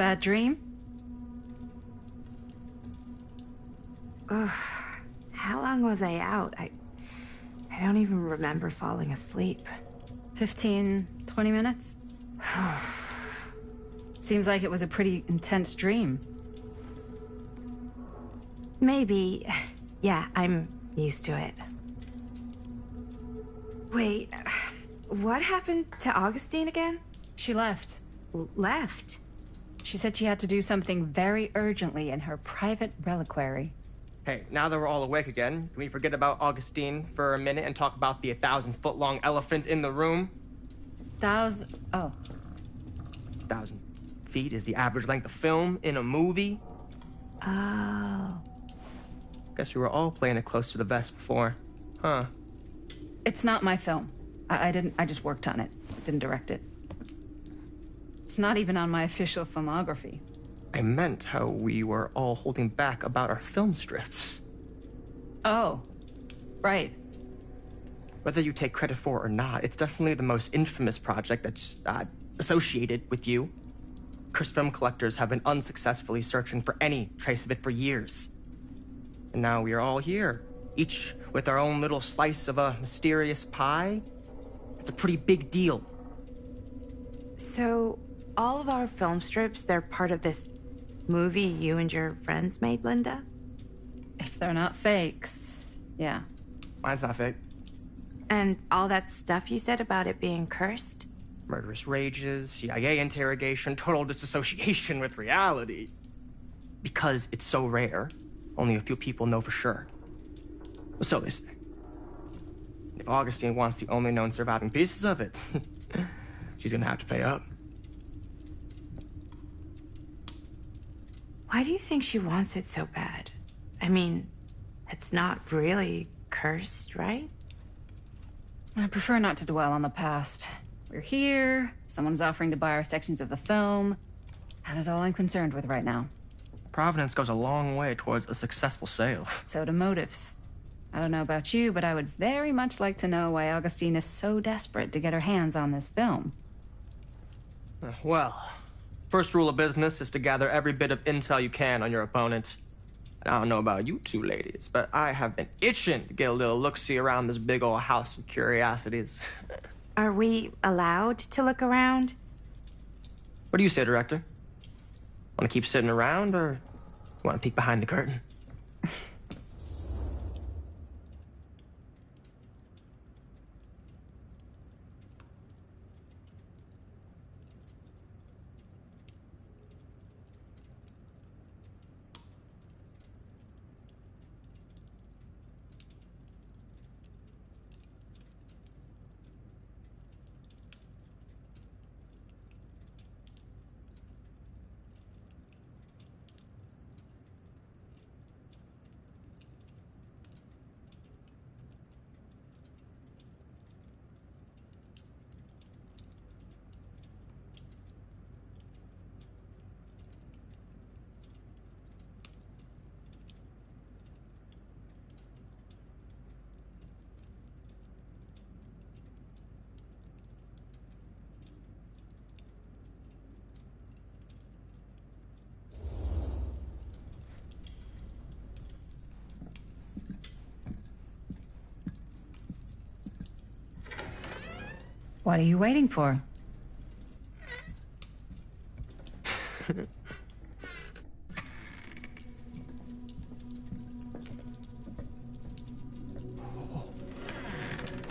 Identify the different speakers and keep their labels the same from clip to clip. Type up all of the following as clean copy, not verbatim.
Speaker 1: Bad dream?
Speaker 2: Ugh. How long was I out? I don't even remember falling asleep.
Speaker 1: 15, 20 minutes? Seems like it was a pretty intense dream.
Speaker 2: Maybe. Yeah, I'm used to it. Wait, what happened to Augustine again?
Speaker 1: She left.
Speaker 2: Left?
Speaker 1: She said she had to do something very urgently in her private reliquary.
Speaker 3: Hey, now that we're all awake again, can we forget about Augustine for a minute and talk about the 1,000-foot-long elephant in the room?
Speaker 1: Oh.
Speaker 3: 1,000 feet is the average length of film in a movie?
Speaker 2: Oh.
Speaker 3: Guess you were all playing it close to the vest before, huh?
Speaker 1: It's not my film. I just worked on it. Didn't direct it. It's not even on my official filmography.
Speaker 3: I meant how we were all holding back about our film strips.
Speaker 1: Oh, right.
Speaker 3: Whether you take credit for it or not, it's definitely the most infamous project that's associated with you. Cursed film collectors have been unsuccessfully searching for any trace of it for years. And now we are all here, each with our own little slice of a mysterious pie. It's a pretty big deal.
Speaker 2: So, all of our film strips, they're part of this movie you and your friends made, Linda?
Speaker 1: If they're not fakes, yeah.
Speaker 3: Mine's not fake.
Speaker 2: And all that stuff you said about it being cursed?
Speaker 3: Murderous rages, CIA interrogation, total disassociation with reality. Because it's so rare, only a few people know for sure. So they say. If Augustine wants the only known surviving pieces of it, she's gonna have to pay up.
Speaker 2: Why do you think she wants it so bad? I mean, it's not really cursed, right?
Speaker 1: I prefer not to dwell on the past. We're here, someone's offering to buy our sections of the film. That is all I'm concerned with right now.
Speaker 3: Providence goes a long way towards a successful sale.
Speaker 1: So do motives. I don't know about you, but I would very much like to know why Augustine is so desperate to get her hands on this film.
Speaker 3: Well, first rule of business is to gather every bit of intel you can on your opponent. And I don't know about you two ladies, but I have been itching to get a little look-see around this big old house of curiosities.
Speaker 2: Are we allowed to look around?
Speaker 3: What do you say, director? Want to keep sitting around, or want to peek behind the curtain?
Speaker 1: What are you waiting for?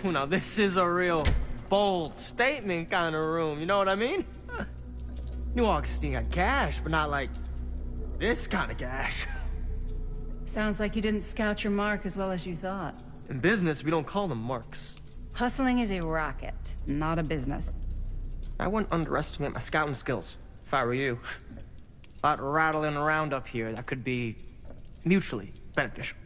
Speaker 3: Now this is a real bold statement kind of room, you know what I mean? New Augustine got cash, but not like this kind of cash.
Speaker 1: Sounds like you didn't scout your mark as well as you thought.
Speaker 3: In business, we don't call them marks.
Speaker 1: Hustling is a racket, not a business.
Speaker 3: I wouldn't underestimate my scouting skills, if I were you. A lot rattling around up here that could be mutually beneficial.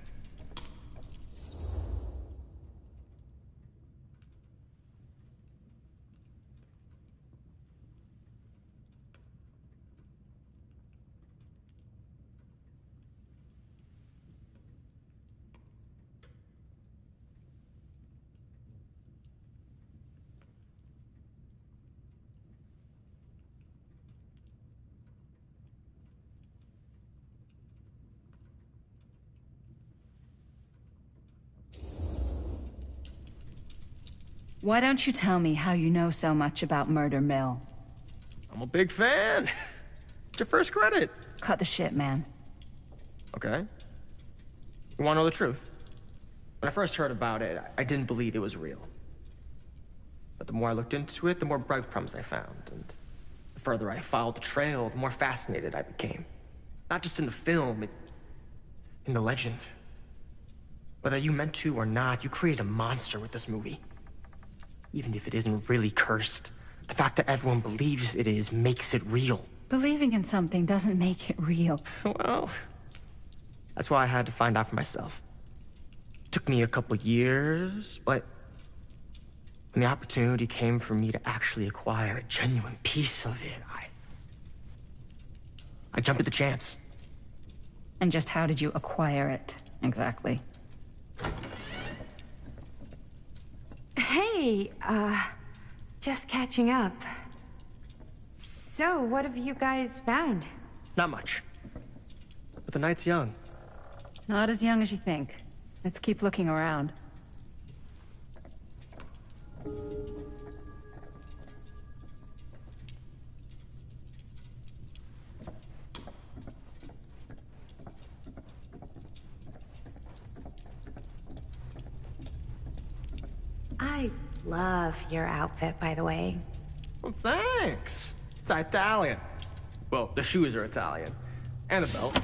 Speaker 1: Why don't you tell me how you know so much about Murder Mill?
Speaker 3: I'm a big fan. It's your first credit.
Speaker 1: Cut the shit, man.
Speaker 3: Okay. You wanna know the truth? When I first heard about it, I didn't believe it was real. But the more I looked into it, the more breadcrumbs I found, and the further I followed the trail, the more fascinated I became. Not just in the film, in the legend. Whether you meant to or not, you created a monster with this movie. Even if it isn't really cursed, the fact that everyone believes it is makes it real.
Speaker 1: Believing in something doesn't make it real.
Speaker 3: Well, that's why I had to find out for myself. Took me a couple years, but when the opportunity came for me to actually acquire a genuine piece of it, I jumped at the chance.
Speaker 1: And just how did you acquire it, exactly?
Speaker 2: Hey, just catching up. So, what have you guys found?
Speaker 3: Not much. But the night's young.
Speaker 1: Not as young as you think. Let's keep looking around.
Speaker 2: I love your outfit, by the way.
Speaker 3: Well, thanks. It's Italian. Well, the shoes are Italian. And the belt.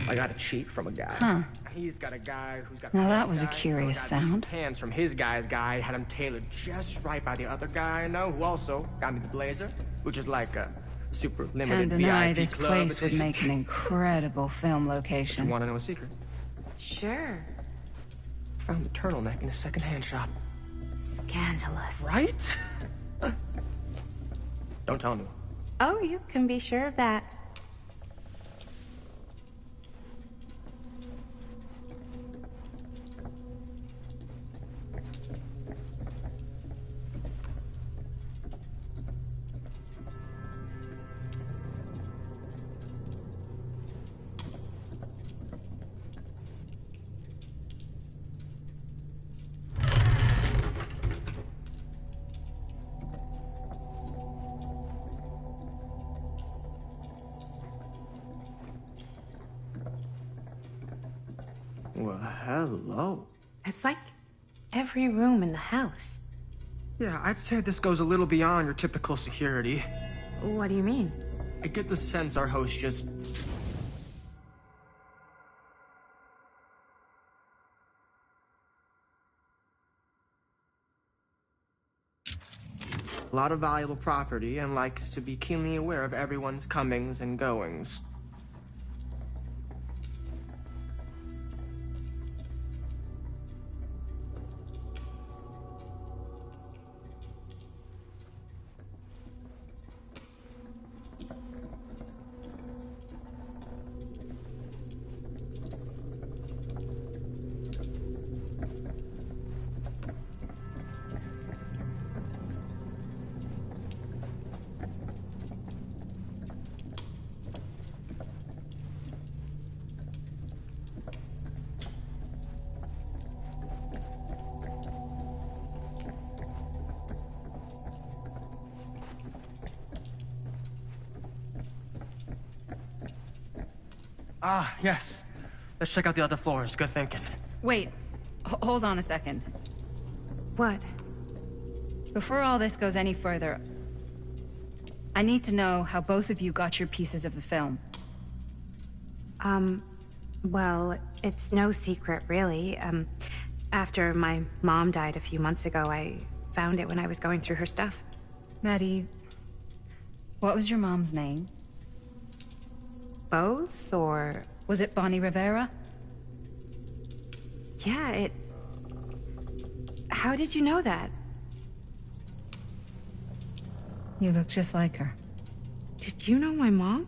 Speaker 3: I got it cheap from a guy.
Speaker 1: Huh.
Speaker 3: He's got a guy who's got...
Speaker 1: Now that
Speaker 3: pants
Speaker 1: was a
Speaker 3: guy, so I
Speaker 1: curious
Speaker 3: got these
Speaker 1: sound.
Speaker 3: pants from his guy's guy, had them tailored just right by the other guy I know, who also got me the blazer, which is like a super limited
Speaker 1: Can't deny
Speaker 3: VIP
Speaker 1: this
Speaker 3: club
Speaker 1: place would
Speaker 3: edition.
Speaker 1: make an incredible film
Speaker 3: You
Speaker 1: location.
Speaker 3: want to know a secret?
Speaker 2: Sure.
Speaker 3: Found the turtleneck in a secondhand shop.
Speaker 2: Scandalous.
Speaker 3: Right? Don't tell anyone.
Speaker 2: Oh, you can be sure of that.
Speaker 3: Well, hello.
Speaker 2: It's like every room in the house.
Speaker 3: Yeah, I'd say this goes a little beyond your typical security.
Speaker 2: What do you mean?
Speaker 3: I get the sense our host just... A lot of valuable property and likes to be keenly aware of everyone's comings and goings. Ah, yes. Let's check out the other floors. Good thinking.
Speaker 1: Wait, hold on a second.
Speaker 2: What?
Speaker 1: Before all this goes any further, I need to know how both of you got your pieces of the film.
Speaker 2: Well, it's no secret, really. After my mom died a few months ago, I found it when I was going through her stuff.
Speaker 1: Maddie, what was your mom's name?
Speaker 2: Both, or...
Speaker 1: Was it Bonnie Rivera?
Speaker 2: Yeah, it... How did you know that?
Speaker 1: You look just like her.
Speaker 2: Did you know my mom?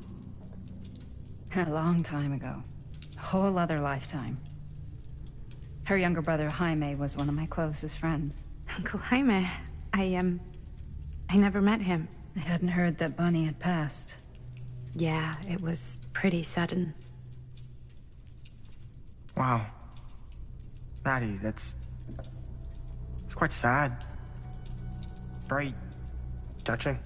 Speaker 1: A long time ago. A whole other lifetime. Her younger brother, Jaime, was one of my closest friends.
Speaker 2: Uncle Jaime, I never met him.
Speaker 1: I hadn't heard that Bonnie had passed.
Speaker 2: Yeah, it was pretty sudden.
Speaker 3: Wow. Maddie, it's quite sad. very touching.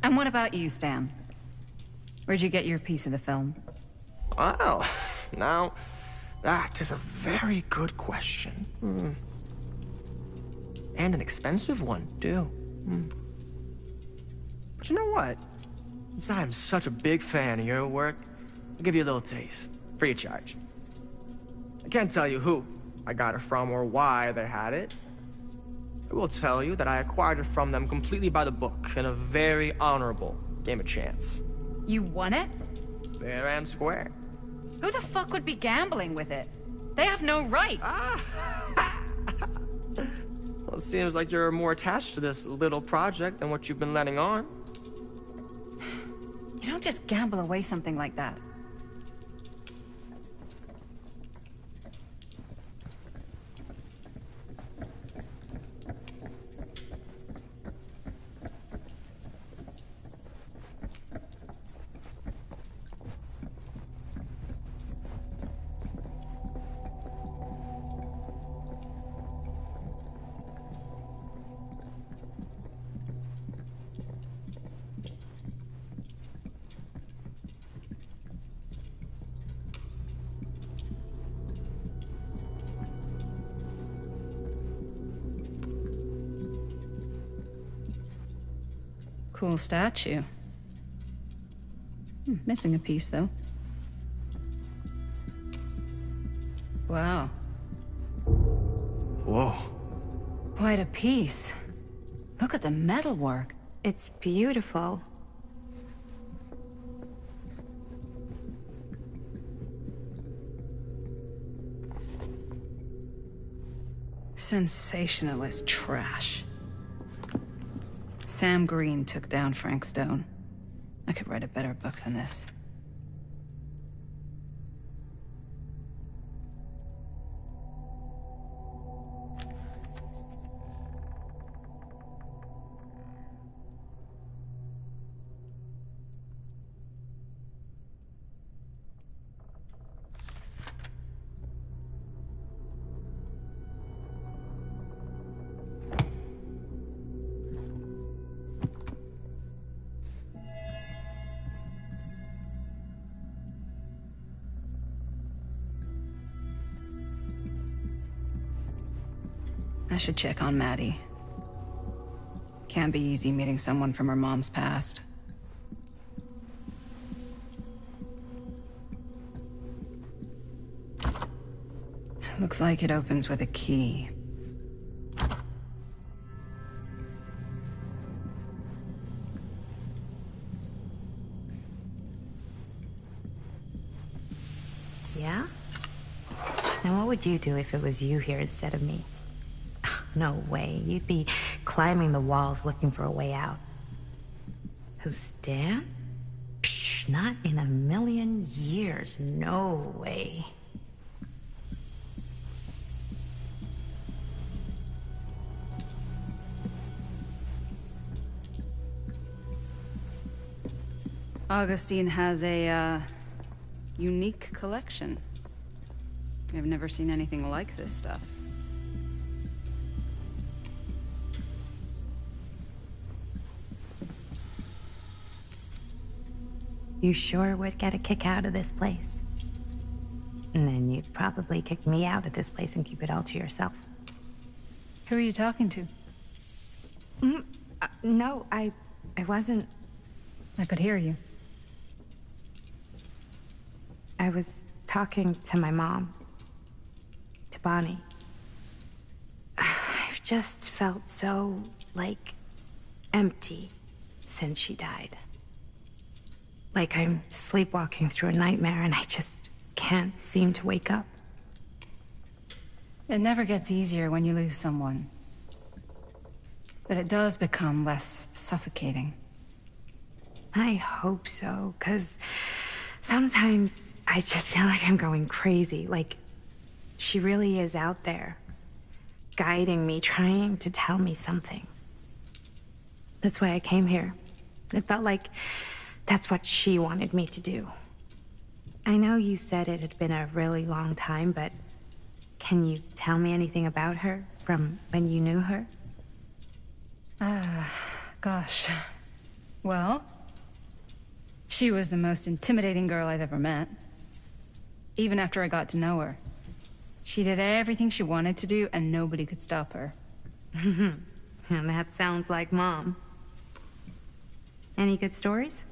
Speaker 1: And what about you, Stan? Where'd you get your piece of the film?
Speaker 3: Well, now, that is a very good question. And an expensive one, too. But you know what? Since I'm such a big fan of your work, I'll give you a little taste, free of charge. I can't tell you who I got it from or why they had it. I will tell you that I acquired it from them completely by the book in a very honorable game of chance.
Speaker 1: You won it?
Speaker 3: Fair and square.
Speaker 1: Who the fuck would be gambling with it? They have no right.
Speaker 3: Well, it seems like you're more attached to this little project than what you've been letting on.
Speaker 1: You don't just gamble away something like that. Cool statue. Missing a piece, though. Wow.
Speaker 3: Whoa.
Speaker 1: Quite a piece. Look at the metalwork.
Speaker 2: It's beautiful.
Speaker 1: Sensationalist trash. Sam Green took down Frank Stone. I could write a better book than this. I should check on Maddie. Can't be easy meeting someone from her mom's past. Looks like it opens with a key.
Speaker 2: Yeah? And what would you do if it was you here instead of me? No way. You'd be climbing the walls looking for a way out. Who, Stan? Psh, not in a million years. No way.
Speaker 1: Augustine has a, unique collection. I've never seen anything like this stuff.
Speaker 2: You sure would get a kick out of this place. And then you'd probably kick me out of this place and keep it all to yourself.
Speaker 1: Who are you talking to?
Speaker 2: No, I wasn't.
Speaker 1: I could hear you.
Speaker 2: I was talking to my mom. To Bonnie. just felt so, like, empty since she died. Like I'm sleepwalking through a nightmare and I just can't seem to wake up.
Speaker 1: It never gets easier when you lose someone. But it does become less suffocating.
Speaker 2: I hope so, 'cause sometimes I just feel like I'm going crazy. Like, she really is out there, guiding me, trying to tell me something. That's why I came here. It felt like that's what she wanted me to do. I know you said it had been a really long time, but can you tell me anything about her from when you knew her?
Speaker 1: Gosh. Well, she was the most intimidating girl I've ever met. Even after I got to know her. She did everything she wanted to do, and nobody could stop her.
Speaker 2: And that sounds like Mom. Any good stories?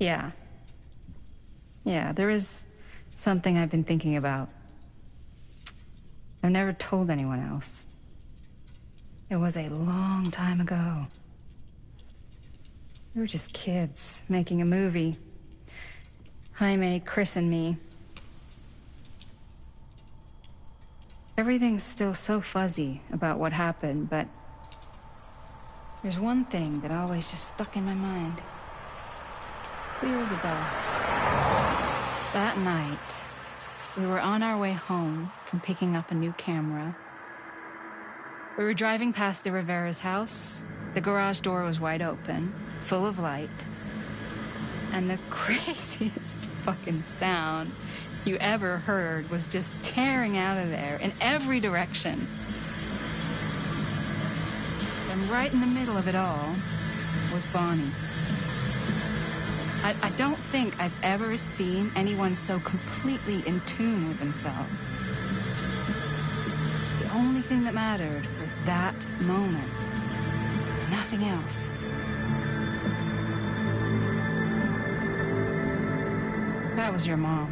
Speaker 1: Yeah. Yeah, there is something I've been thinking about. I've never told anyone else. It was a long time ago. We were just kids, making a movie. Jaime, Chris, and me. Everything's still so fuzzy about what happened, but there's one thing that always just stuck in my mind. Clear as a bell. That night, we were on our way home from picking up a new camera. We were driving past the Rivera's house. The garage door was wide open, full of light. And the craziest fucking sound you ever heard was just tearing out of there in every direction. And right in the middle of it all was Bonnie. I don't think I've ever seen anyone so completely in tune with themselves. The only thing that mattered was that moment. Nothing else. That was your mom.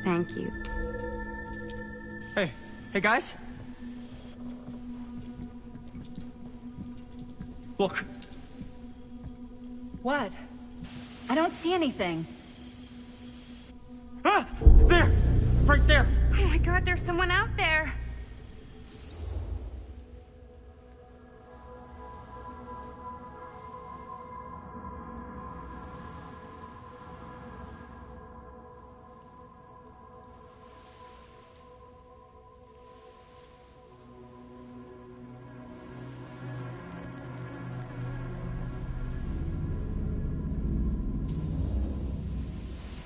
Speaker 2: Thank you.
Speaker 3: Hey guys. Look.
Speaker 1: What? I don't see anything.
Speaker 3: Ah! There! Right there!
Speaker 2: Oh my God, there's someone out there.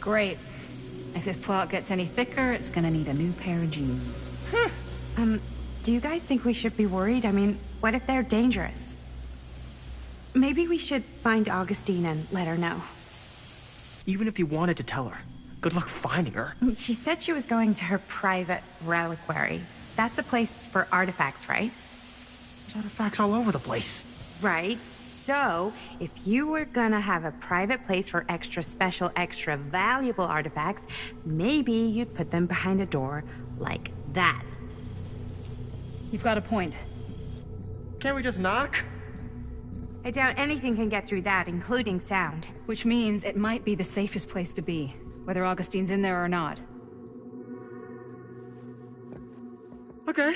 Speaker 1: Great. If this plot gets any thicker, it's gonna need a new pair of jeans.
Speaker 2: Do you guys think we should be worried? I mean, what if they're dangerous? Maybe we should find Augustine and let her know.
Speaker 3: Even if you wanted to tell her, good luck finding her.
Speaker 2: She said she was going to her private reliquary. That's a place for artifacts, right?
Speaker 3: There's artifacts all over the place.
Speaker 2: Right. So, if you were gonna have a private place for extra special, extra valuable artifacts, maybe you'd put them behind a door like that.
Speaker 1: You've got a point.
Speaker 3: Can't we just knock?
Speaker 2: I doubt anything can get through that, including sound.
Speaker 1: Which means it might be the safest place to be, whether Augustine's in there or not.
Speaker 3: Okay.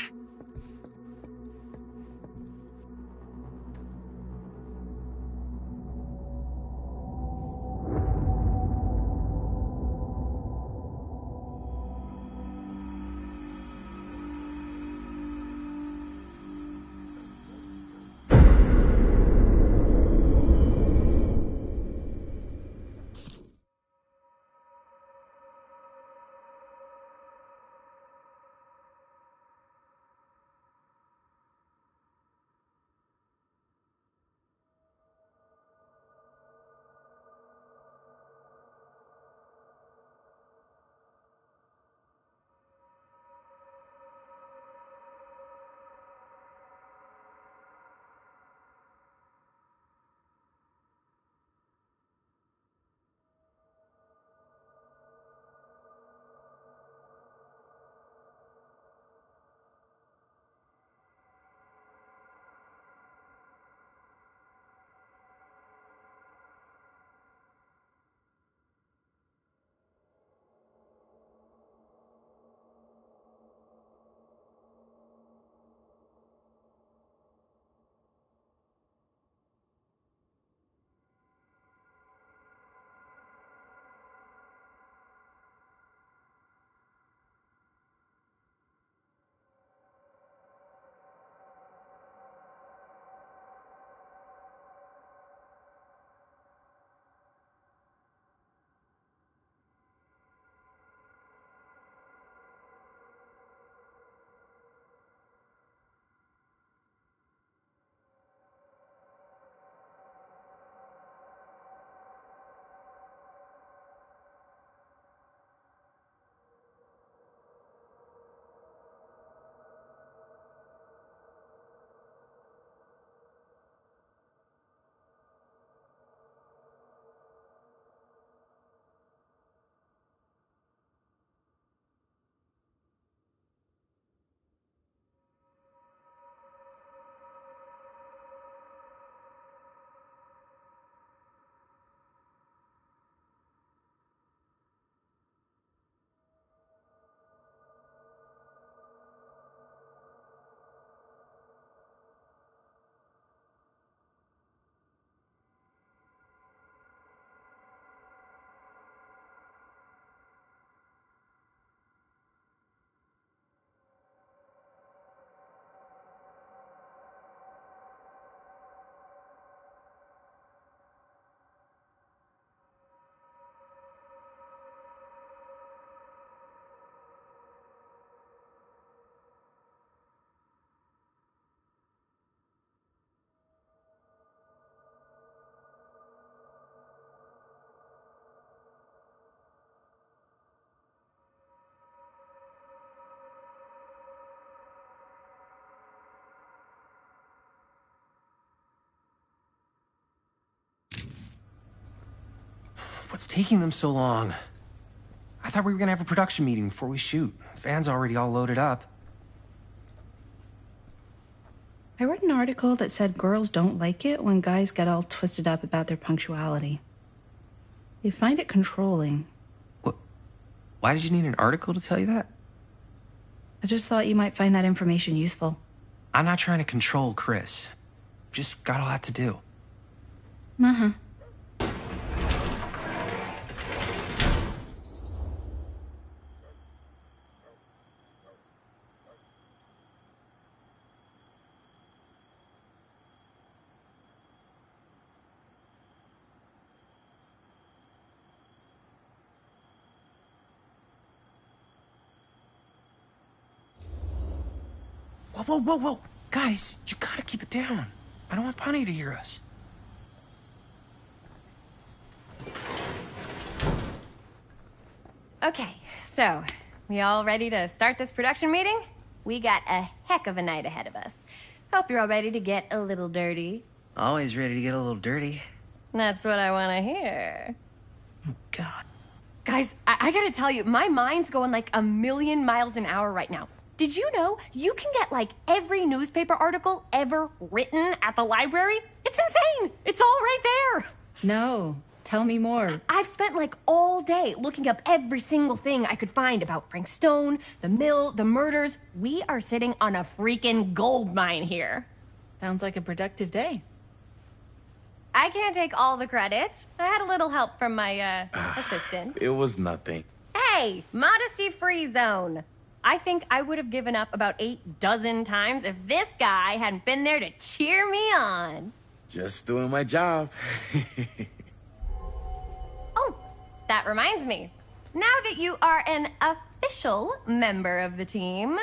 Speaker 4: What's taking them so long? I thought we were gonna have a production meeting before we shoot. Van's already all loaded up.
Speaker 1: I read an article that said girls don't like it when guys get all twisted up about their punctuality. They find it controlling.
Speaker 4: What? Why did you need an article to tell you that?
Speaker 1: I just thought you might find that information useful.
Speaker 4: I'm not trying to control Chris. Just got a lot to do.
Speaker 1: Uh-huh.
Speaker 4: Whoa, whoa, whoa, whoa. Guys, you gotta keep it down. I don't want Punny to hear us.
Speaker 5: Okay, so, we all ready to start this production meeting? We got a heck of a night ahead of us. Hope you're all ready to get a little dirty.
Speaker 4: Always ready to get a little dirty.
Speaker 5: That's what I want to hear.
Speaker 1: Oh, God.
Speaker 5: Guys, I gotta tell you, my mind's going like a million miles an hour right now. Did you know you can get like every newspaper article ever written at the library? It's insane! It's all right there!
Speaker 1: No. Tell me more.
Speaker 5: I've spent like all day looking up every single thing I could find about Frank Stone, the mill, the murders. We are sitting on a freaking gold mine here.
Speaker 1: Sounds like a productive day.
Speaker 5: I can't take all the credit. I had a little help from my, assistant.
Speaker 6: It was nothing.
Speaker 5: Hey, modesty-free zone. I think I would have given up about 8 dozen times if this guy hadn't been there to cheer me on.
Speaker 6: Just doing my job.
Speaker 5: Oh, that reminds me. Now that you are an official member of the team,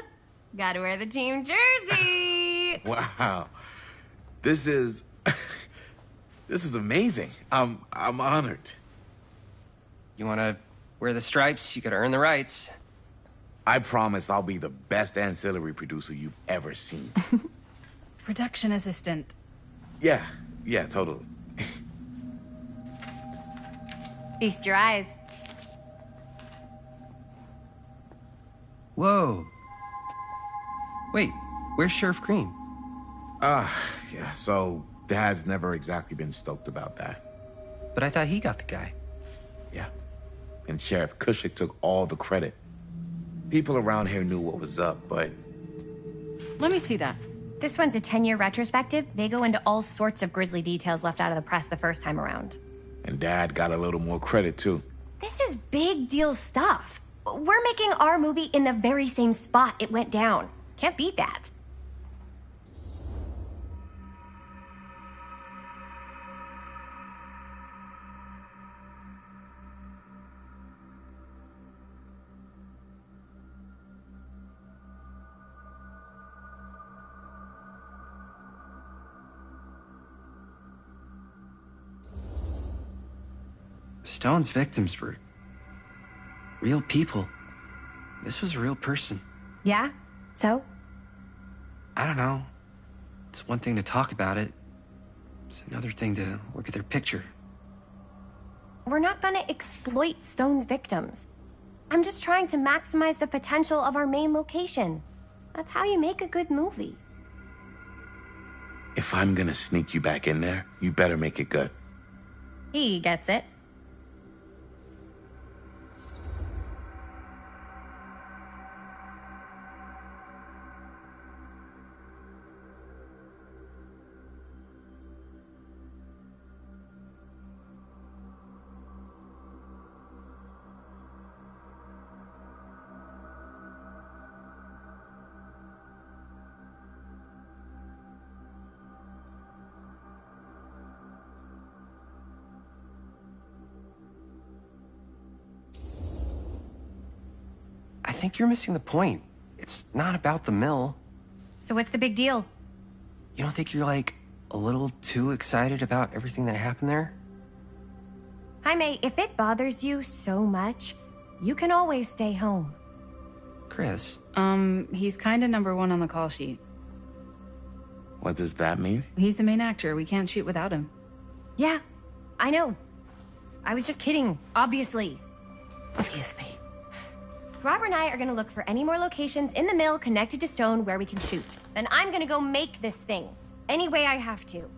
Speaker 5: gotta wear the team jersey.
Speaker 6: Wow. This is... this is amazing. I'm honored.
Speaker 4: You wanna wear the stripes? You gotta earn the rights.
Speaker 6: I promise I'll be the best ancillary producer you've ever seen.
Speaker 1: Production assistant.
Speaker 6: Yeah, totally.
Speaker 5: Feast your eyes.
Speaker 4: Whoa. Wait, where's Sheriff Green?
Speaker 6: Yeah, so Dad's never exactly been stoked about that.
Speaker 4: But I thought he got the guy.
Speaker 6: Yeah. And Sheriff Cushik took all the credit. People around here knew what was up, but...
Speaker 1: Let me see that.
Speaker 5: This one's a 10-year retrospective. They go into all sorts of grisly details left out of the press the first time around.
Speaker 6: And Dad got a little more credit, too.
Speaker 5: This is big deal stuff. We're making our movie in the very same spot it went down. Can't beat that.
Speaker 4: Stone's victims were real people. This was a real person.
Speaker 5: Yeah? So?
Speaker 4: I don't know. It's one thing to talk about it. It's another thing to look at their picture.
Speaker 5: We're not gonna exploit Stone's victims. I'm just trying to maximize the potential of our main location. That's how you make a good movie.
Speaker 6: If I'm gonna sneak you back in there, you better make it good.
Speaker 5: He gets it.
Speaker 4: I think you're missing the point. It's not about the mill.
Speaker 5: So what's the big deal?
Speaker 4: You don't think you're, like, a little too excited about everything that happened there?
Speaker 5: Jaime, if it bothers you so much, you can always stay home.
Speaker 4: Chris.
Speaker 1: He's kinda number 1 on the call sheet.
Speaker 6: What does that mean?
Speaker 1: He's the main actor. We can't shoot without him.
Speaker 5: Yeah, I know. I was just kidding, obviously.
Speaker 1: Obviously.
Speaker 5: Robert and I are gonna look for any more locations in the mill connected to Stone where we can shoot. Then I'm gonna go make this thing. Any way I have to.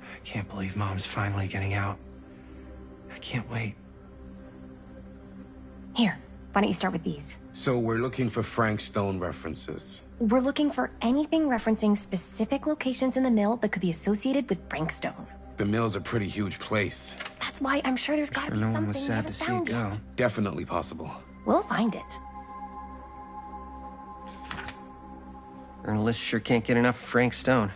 Speaker 4: I can't believe Mom's finally getting out. I can't wait.
Speaker 5: Here, why don't you start with these?
Speaker 6: So we're looking for Frank Stone references.
Speaker 5: We're looking for anything referencing specific locations in the mill that could be associated with Frank Stone.
Speaker 6: The mill's a pretty huge place.
Speaker 5: That's why I'm sure there's gotta
Speaker 4: Sure,
Speaker 5: be
Speaker 4: no
Speaker 5: something
Speaker 4: one was
Speaker 5: we
Speaker 4: sad
Speaker 5: haven't
Speaker 4: to see it
Speaker 5: found
Speaker 4: go.
Speaker 5: yet.
Speaker 6: Definitely possible.
Speaker 5: We'll find it.
Speaker 4: Journalists sure can't get enough of Frank Stone.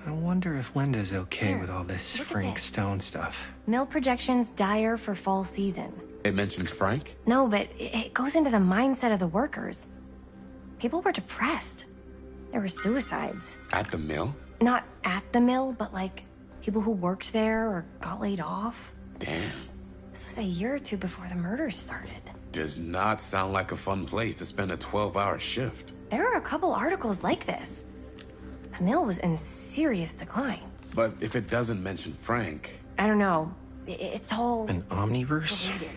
Speaker 4: I wonder if Linda's okay
Speaker 5: Here,
Speaker 4: with all this
Speaker 5: look at
Speaker 4: Frank
Speaker 5: this.
Speaker 4: Stone stuff.
Speaker 5: Mill projections dire for fall season.
Speaker 6: It mentions Frank?
Speaker 5: No, but it goes into the mindset of the workers. People were depressed. There were suicides.
Speaker 6: At the mill?
Speaker 5: Not at the mill, but like people who worked there or got laid off.
Speaker 6: Damn.
Speaker 5: This was a year or two before the murders started.
Speaker 6: Does not sound like a fun place to spend a 12-hour shift.
Speaker 5: There are a couple articles like this. The mill was in serious decline.
Speaker 6: But if it doesn't mention Frank,
Speaker 5: I don't know. It's all
Speaker 4: An omniverse?
Speaker 5: related.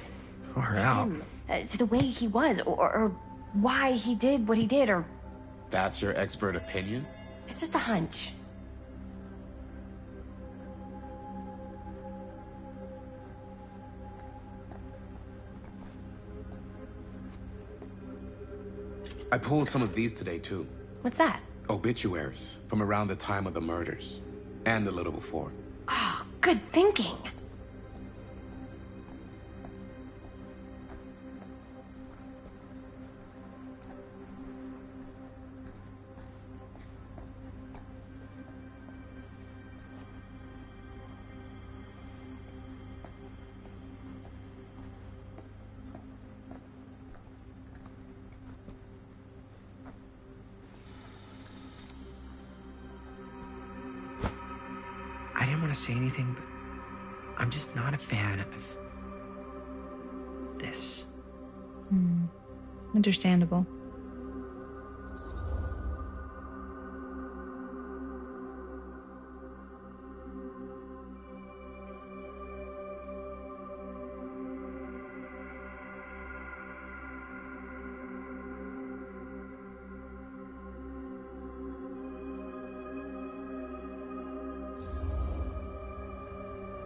Speaker 4: Far
Speaker 5: To
Speaker 4: out.
Speaker 5: him, to the way he was, or why he did what he did, or
Speaker 6: that's your expert opinion?
Speaker 5: it's just a hunch.
Speaker 6: I pulled some of these today, too.
Speaker 5: What's that?
Speaker 6: Obituaries from around the time of the murders. And a little before.
Speaker 5: Oh, good thinking.
Speaker 4: I didn't want to say anything, but I'm just not a fan of this.
Speaker 1: Understandable.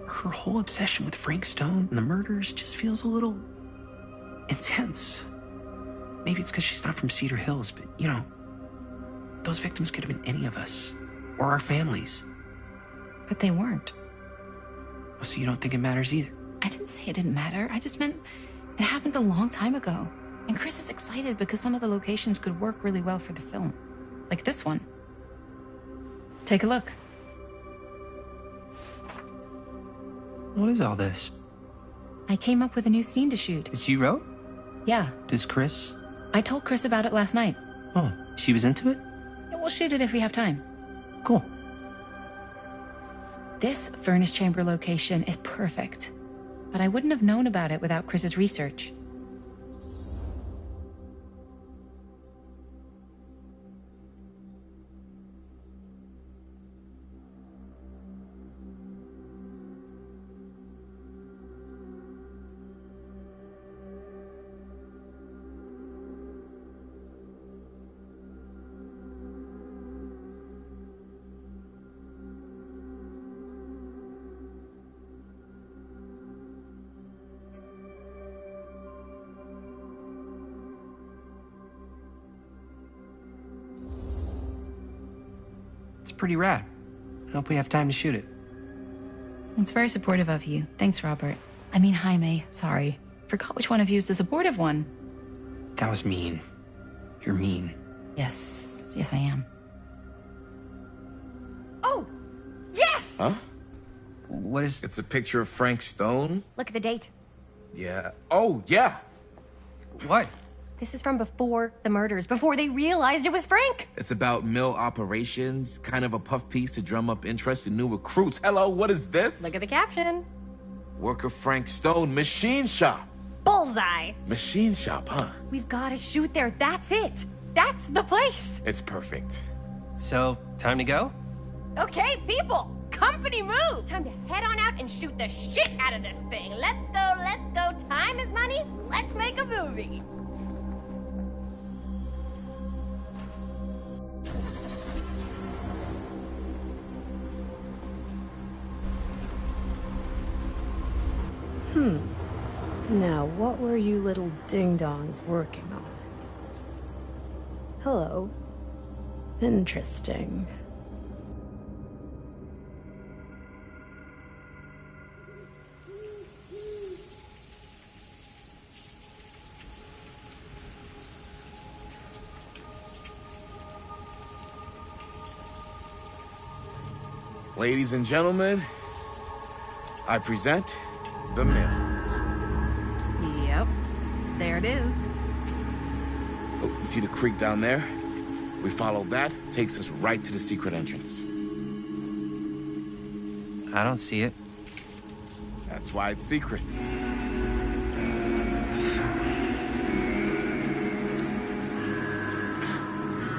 Speaker 4: Her whole obsession with Frank Stone and the murders just feels a little intense. Maybe it's because she's not from Cedar Hills, but you know, those victims could have been any of us or our families.
Speaker 1: But they weren't.
Speaker 4: So you don't think it matters either?
Speaker 1: I didn't say it didn't matter. I just meant it happened a long time ago. And Chris is excited because some of the locations could work really well for the film. Like this one. Take a look.
Speaker 4: What is all this?
Speaker 1: I came up with a new scene to shoot.
Speaker 4: That you wrote?
Speaker 1: Yeah,
Speaker 4: Does Chris?
Speaker 1: I told Chris about it last night.
Speaker 4: Oh, she was into it?
Speaker 1: Yeah, we'll shoot it if we have time.
Speaker 4: Cool.
Speaker 1: This furnace chamber location is perfect. But I wouldn't have known about it without Chris's research.
Speaker 4: It's pretty rad. I hope we have time to shoot it.
Speaker 1: It's very supportive of you. Thanks, Robert. I mean, Jaime, sorry. Forgot which one of you is the supportive one.
Speaker 4: That was mean. You're mean.
Speaker 1: Yes, I am.
Speaker 5: Oh, yes!
Speaker 6: Huh?
Speaker 4: What is...
Speaker 6: It's a picture of Frank Stone?
Speaker 5: Look at the date.
Speaker 6: Yeah. Oh, yeah.
Speaker 4: What?
Speaker 5: This is from before the murders, before they realized it was Frank.
Speaker 6: It's about mill operations, kind of a puff piece to drum up interest in new recruits. Hello, what is this?
Speaker 5: Look at the caption.
Speaker 6: Worker Frank Stone, machine shop.
Speaker 5: Bullseye.
Speaker 6: Machine shop, huh?
Speaker 5: We've got to shoot there. That's it. That's the place.
Speaker 6: It's perfect.
Speaker 4: So, time to go?
Speaker 5: Okay, people. Company move. Time to head on out and shoot the shit out of this thing. Let's go, let's go. Time is money. Let's make a movie.
Speaker 7: Now, what were you little ding-dongs working on? Hello. Interesting.
Speaker 6: Ladies and gentlemen, I present The Mill.
Speaker 1: Yep. There it is.
Speaker 6: Oh, you see the creek down there? We follow that, takes us right to the secret entrance.
Speaker 4: I don't see it.
Speaker 6: That's why it's secret.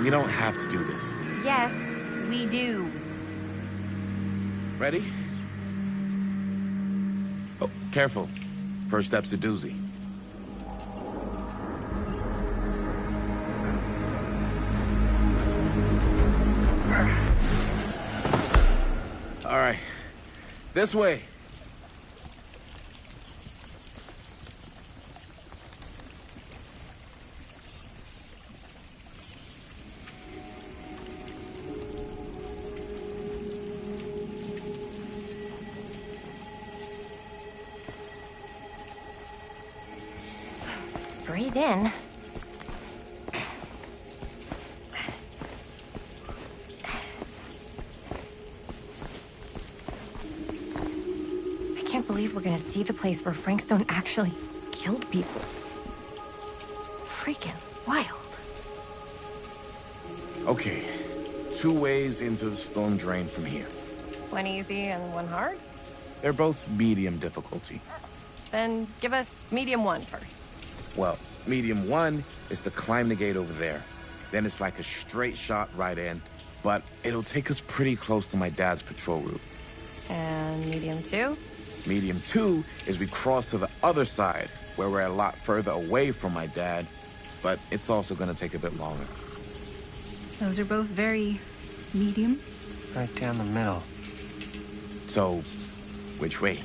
Speaker 6: We don't have to do this.
Speaker 5: Yes, we do.
Speaker 6: Ready? Oh, careful. First step's a doozy. All right. This way.
Speaker 5: Breathe in. I can't believe we're gonna see the place where Frank Stone actually killed people. Freaking wild.
Speaker 6: Okay. 2 ways into the storm drain from here.
Speaker 5: One easy and one hard?
Speaker 6: They're both medium difficulty.
Speaker 5: Then give us medium one first.
Speaker 6: Well, medium 1 is to climb the gate over there. Then it's like a straight shot right in, but it'll take us pretty close to my dad's patrol route.
Speaker 5: And medium two?
Speaker 6: Medium 2 is we cross to the other side, where we're a lot further away from my dad, but it's also gonna take a bit longer.
Speaker 1: Those are both very medium.
Speaker 4: Right down the middle.
Speaker 6: So, which way?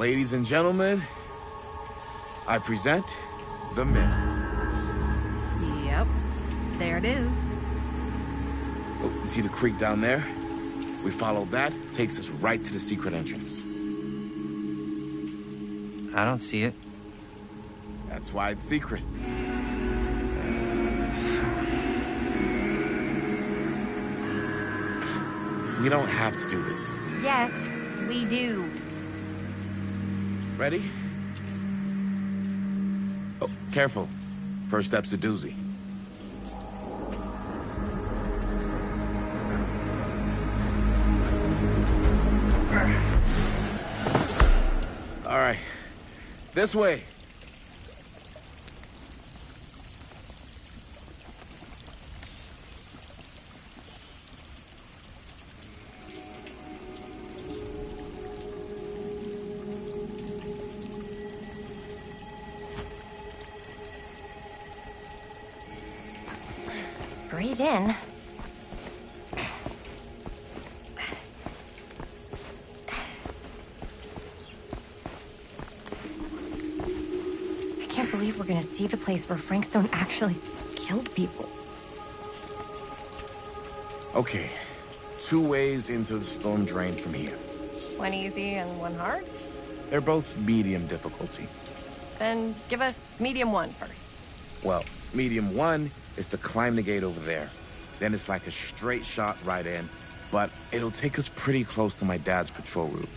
Speaker 6: Ladies and gentlemen, I present the myth.
Speaker 1: Yep. There it is.
Speaker 6: Oh, you see the creek down there? We follow that, takes us right to the secret entrance.
Speaker 4: I don't see it.
Speaker 6: That's why it's secret. We don't have to do this.
Speaker 5: Yes, we do.
Speaker 6: Ready? Oh, careful. First step's a doozy. All right. This way.
Speaker 5: Breathe in. I can't believe we're gonna see the place where Frank Stone actually killed people.
Speaker 6: Okay. 2 ways into the storm drain from here.
Speaker 5: One easy and one hard?
Speaker 6: They're both medium difficulty.
Speaker 5: Then give us medium one first.
Speaker 6: Well, medium 1 is to climb the gate over there. Then it's like a straight shot right in, but it'll take us pretty close to my dad's patrol route.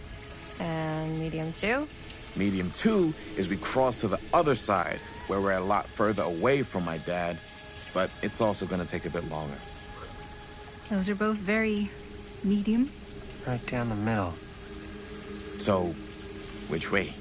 Speaker 5: And medium two?
Speaker 6: Medium 2 is we cross to the other side, where we're a lot further away from my dad, but it's also gonna take a bit longer.
Speaker 1: Those are both very medium.
Speaker 4: Right down the middle.
Speaker 6: So, which way?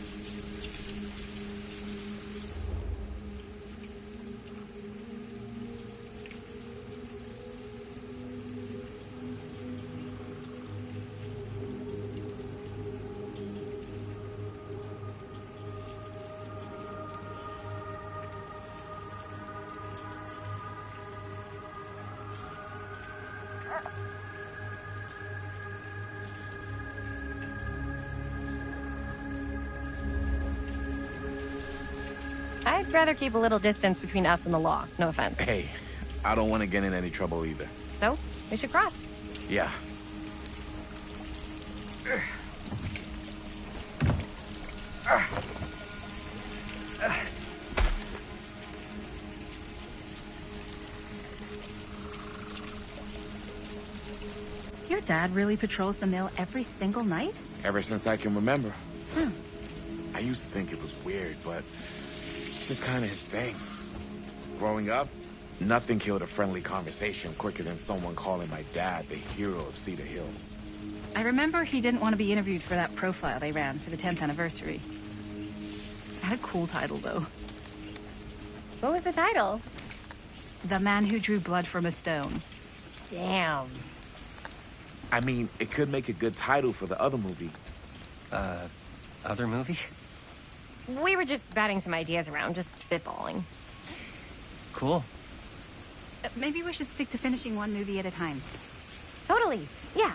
Speaker 5: I'd rather keep a little distance between us and the law. No offense.
Speaker 6: Hey, I don't want to get in any trouble either.
Speaker 5: So, we should cross.
Speaker 6: Yeah.
Speaker 1: Your dad really patrols the mill every single night?
Speaker 6: Ever since I can remember. I used to think it was weird, but it's just kind of his thing. Growing up, nothing killed a friendly conversation quicker than someone calling my dad the hero of Cedar Hills.
Speaker 1: I remember he didn't want to be interviewed for that profile they ran for the 10th anniversary. It had a cool title, though.
Speaker 5: What was the title?
Speaker 1: The Man Who Drew Blood from a Stone.
Speaker 5: Damn.
Speaker 6: I mean, it could make a good title for the other movie.
Speaker 4: Other movie?
Speaker 5: We were just batting some ideas around, just spitballing.
Speaker 4: Cool.
Speaker 1: Maybe we should stick to finishing one movie at a time.
Speaker 5: Totally. Yeah.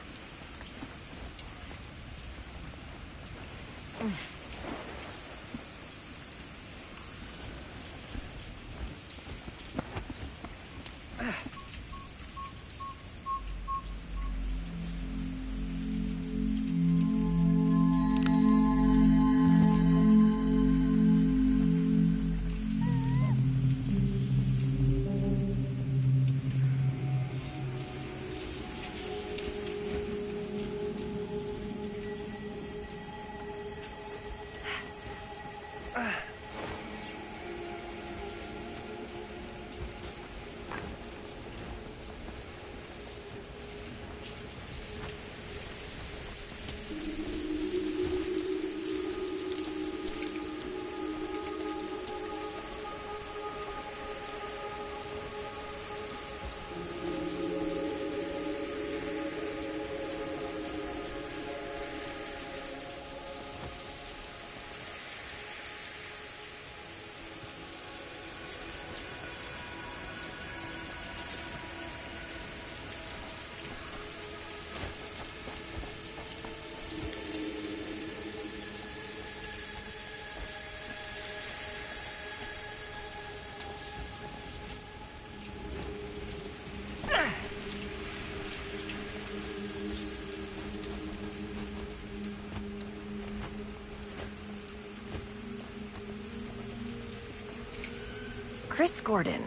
Speaker 5: Chris Gordon.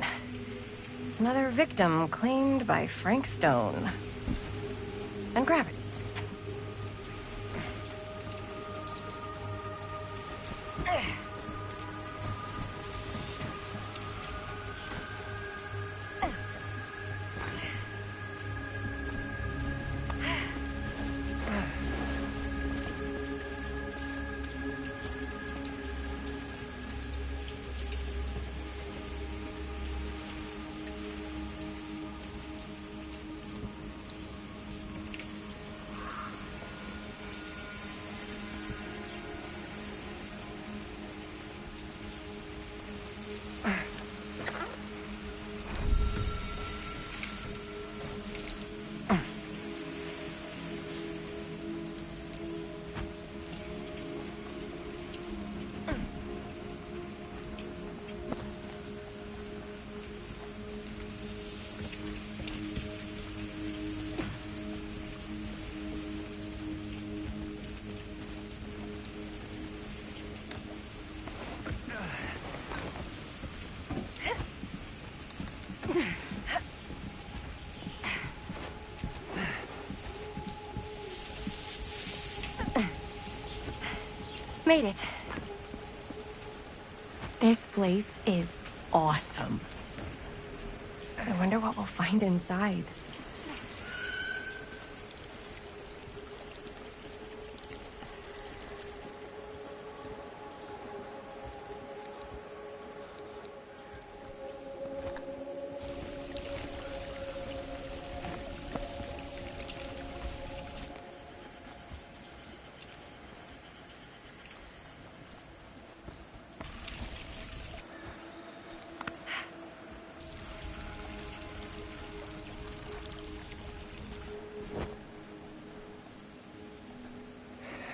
Speaker 5: Another victim claimed by Frank Stone. And gravity. Made it. This place is awesome. I wonder what we'll find inside.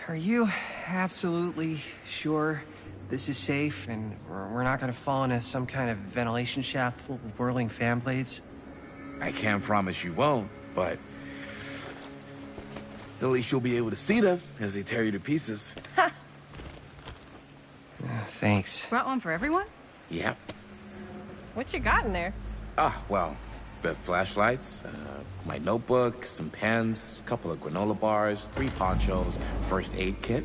Speaker 8: Are you absolutely sure this is safe and we're not gonna fall into some kind of ventilation shaft full of whirling fan blades?
Speaker 6: I can't promise you won't, but at least you'll be able to see them as they tear you to pieces.
Speaker 8: Thanks.
Speaker 1: Brought one for everyone?
Speaker 6: Yep.
Speaker 5: What you got in there?
Speaker 6: Well, the flashlights, my notebook, some pens, a couple of granola bars, 3 ponchos, first aid kit,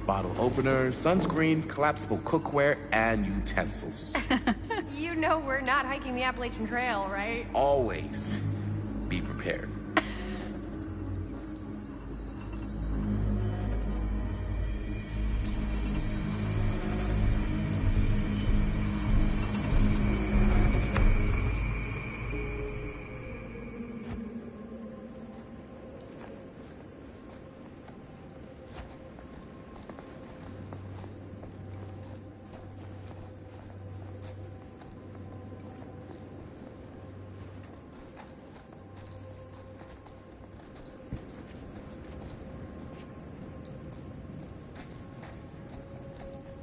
Speaker 6: bottle opener, sunscreen, collapsible cookware, and utensils.
Speaker 5: You know we're not hiking the Appalachian Trail, right?
Speaker 6: Always be prepared.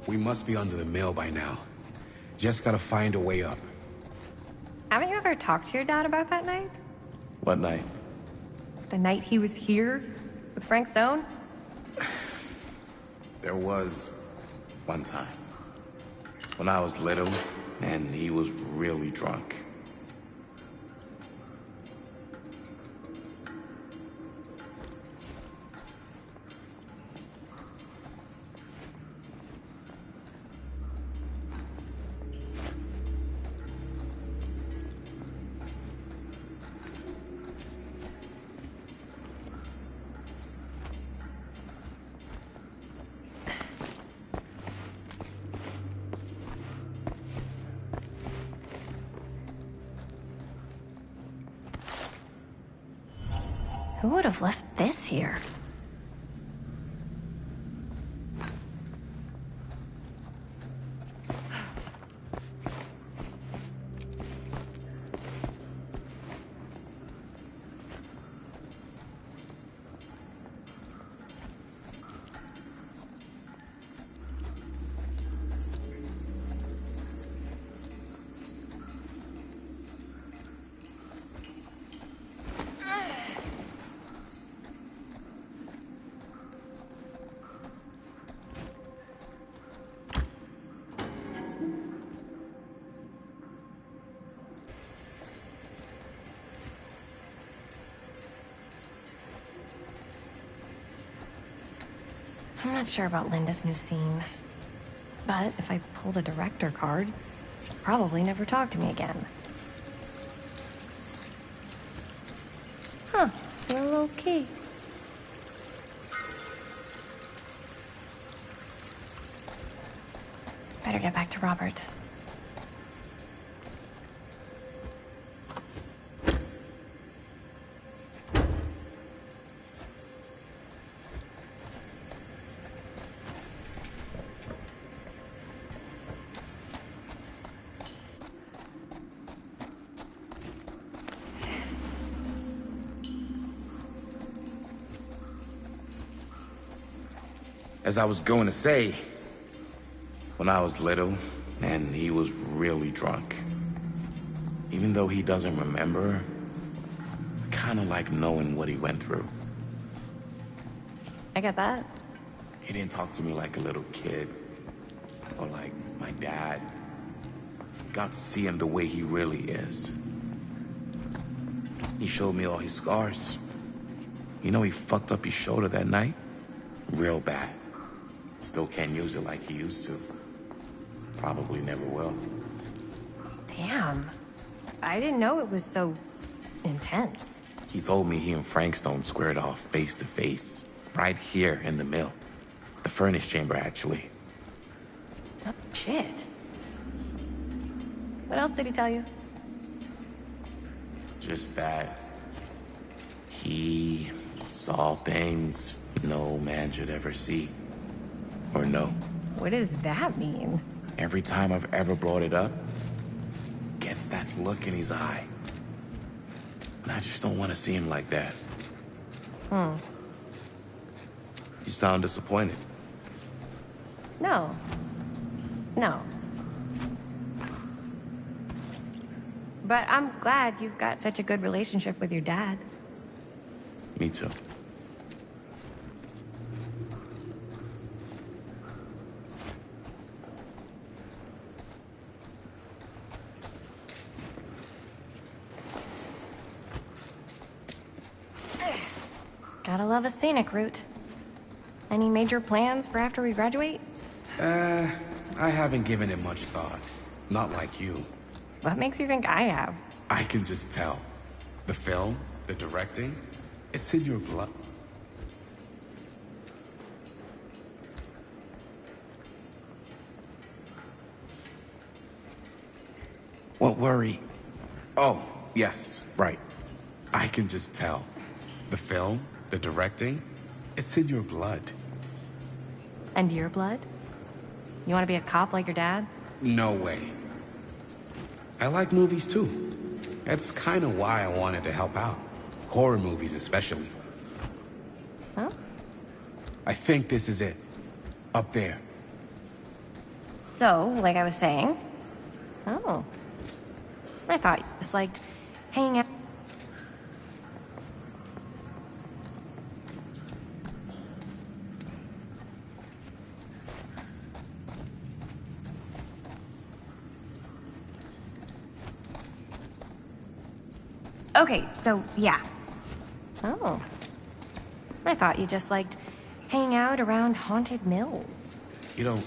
Speaker 9: We must be under the mill by now. Just gotta find a way up.
Speaker 5: Haven't you ever talked to your dad about that night?
Speaker 6: What night?
Speaker 5: The night he was here with Frank Stone?
Speaker 6: There was one time when I was little and he was really drunk.
Speaker 5: Who would have left this here? I'm not sure about Linda's new scene. But if I pull the director card, she'll probably never talk to me again. Huh, you're a low key. Better get back to Robert.
Speaker 6: As I was going to say, when I was little, and he was really drunk, even though he doesn't remember, I kind of like knowing what he went through.
Speaker 5: I get that.
Speaker 6: He didn't talk to me like a little kid, or like my dad. Got to see him the way he really is. He showed me all his scars. You know, he fucked up his shoulder that night? Real bad. Still can't use it like he used to. Probably never will.
Speaker 5: Damn. I didn't know it was so intense.
Speaker 6: He told me he and Frank Stone squared off face to face, right here in the mill. The furnace chamber, actually.
Speaker 5: Oh, shit. What else did he tell you?
Speaker 6: Just that he saw things no man should ever see. Or know.
Speaker 5: What does that mean?
Speaker 6: Every time I've ever brought it up, gets that look in his eye. And I just don't want to see him like that. You sound disappointed.
Speaker 5: No. No. But I'm glad you've got such a good relationship with your dad.
Speaker 6: Me too.
Speaker 5: Gotta love a scenic route. Any major plans for after we graduate?
Speaker 9: I haven't given it much thought. Not like you.
Speaker 5: What makes you think I have?
Speaker 9: I can just tell. The film, the directing, it's in your blood.
Speaker 6: What worry?
Speaker 9: Oh, yes, right. I can just tell. The film, the directing, it's in your blood.
Speaker 5: And your blood? You want to be a cop like your dad?
Speaker 9: No way. I like movies too. That's kind of why I wanted to help out. Horror movies especially.
Speaker 5: Huh?
Speaker 9: I think this is it. Up there.
Speaker 5: So, like I was saying... Oh. I thought you just liked hanging out... Okay, so, yeah. Oh. I thought you just liked hanging out around haunted mills.
Speaker 9: You don't...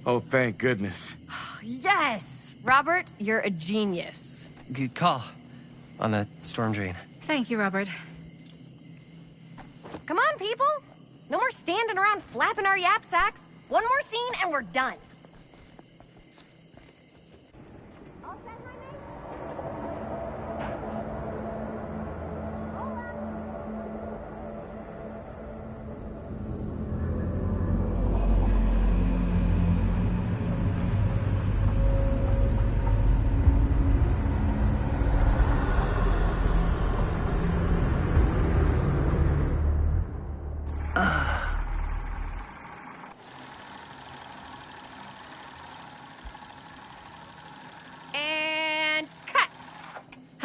Speaker 6: Oh, thank goodness.
Speaker 5: Yes! Robert, you're a genius.
Speaker 8: Good call on the storm drain.
Speaker 1: Thank you, Robert.
Speaker 5: Come on, people! No more standing around flapping our yap sacks. One more scene and we're done.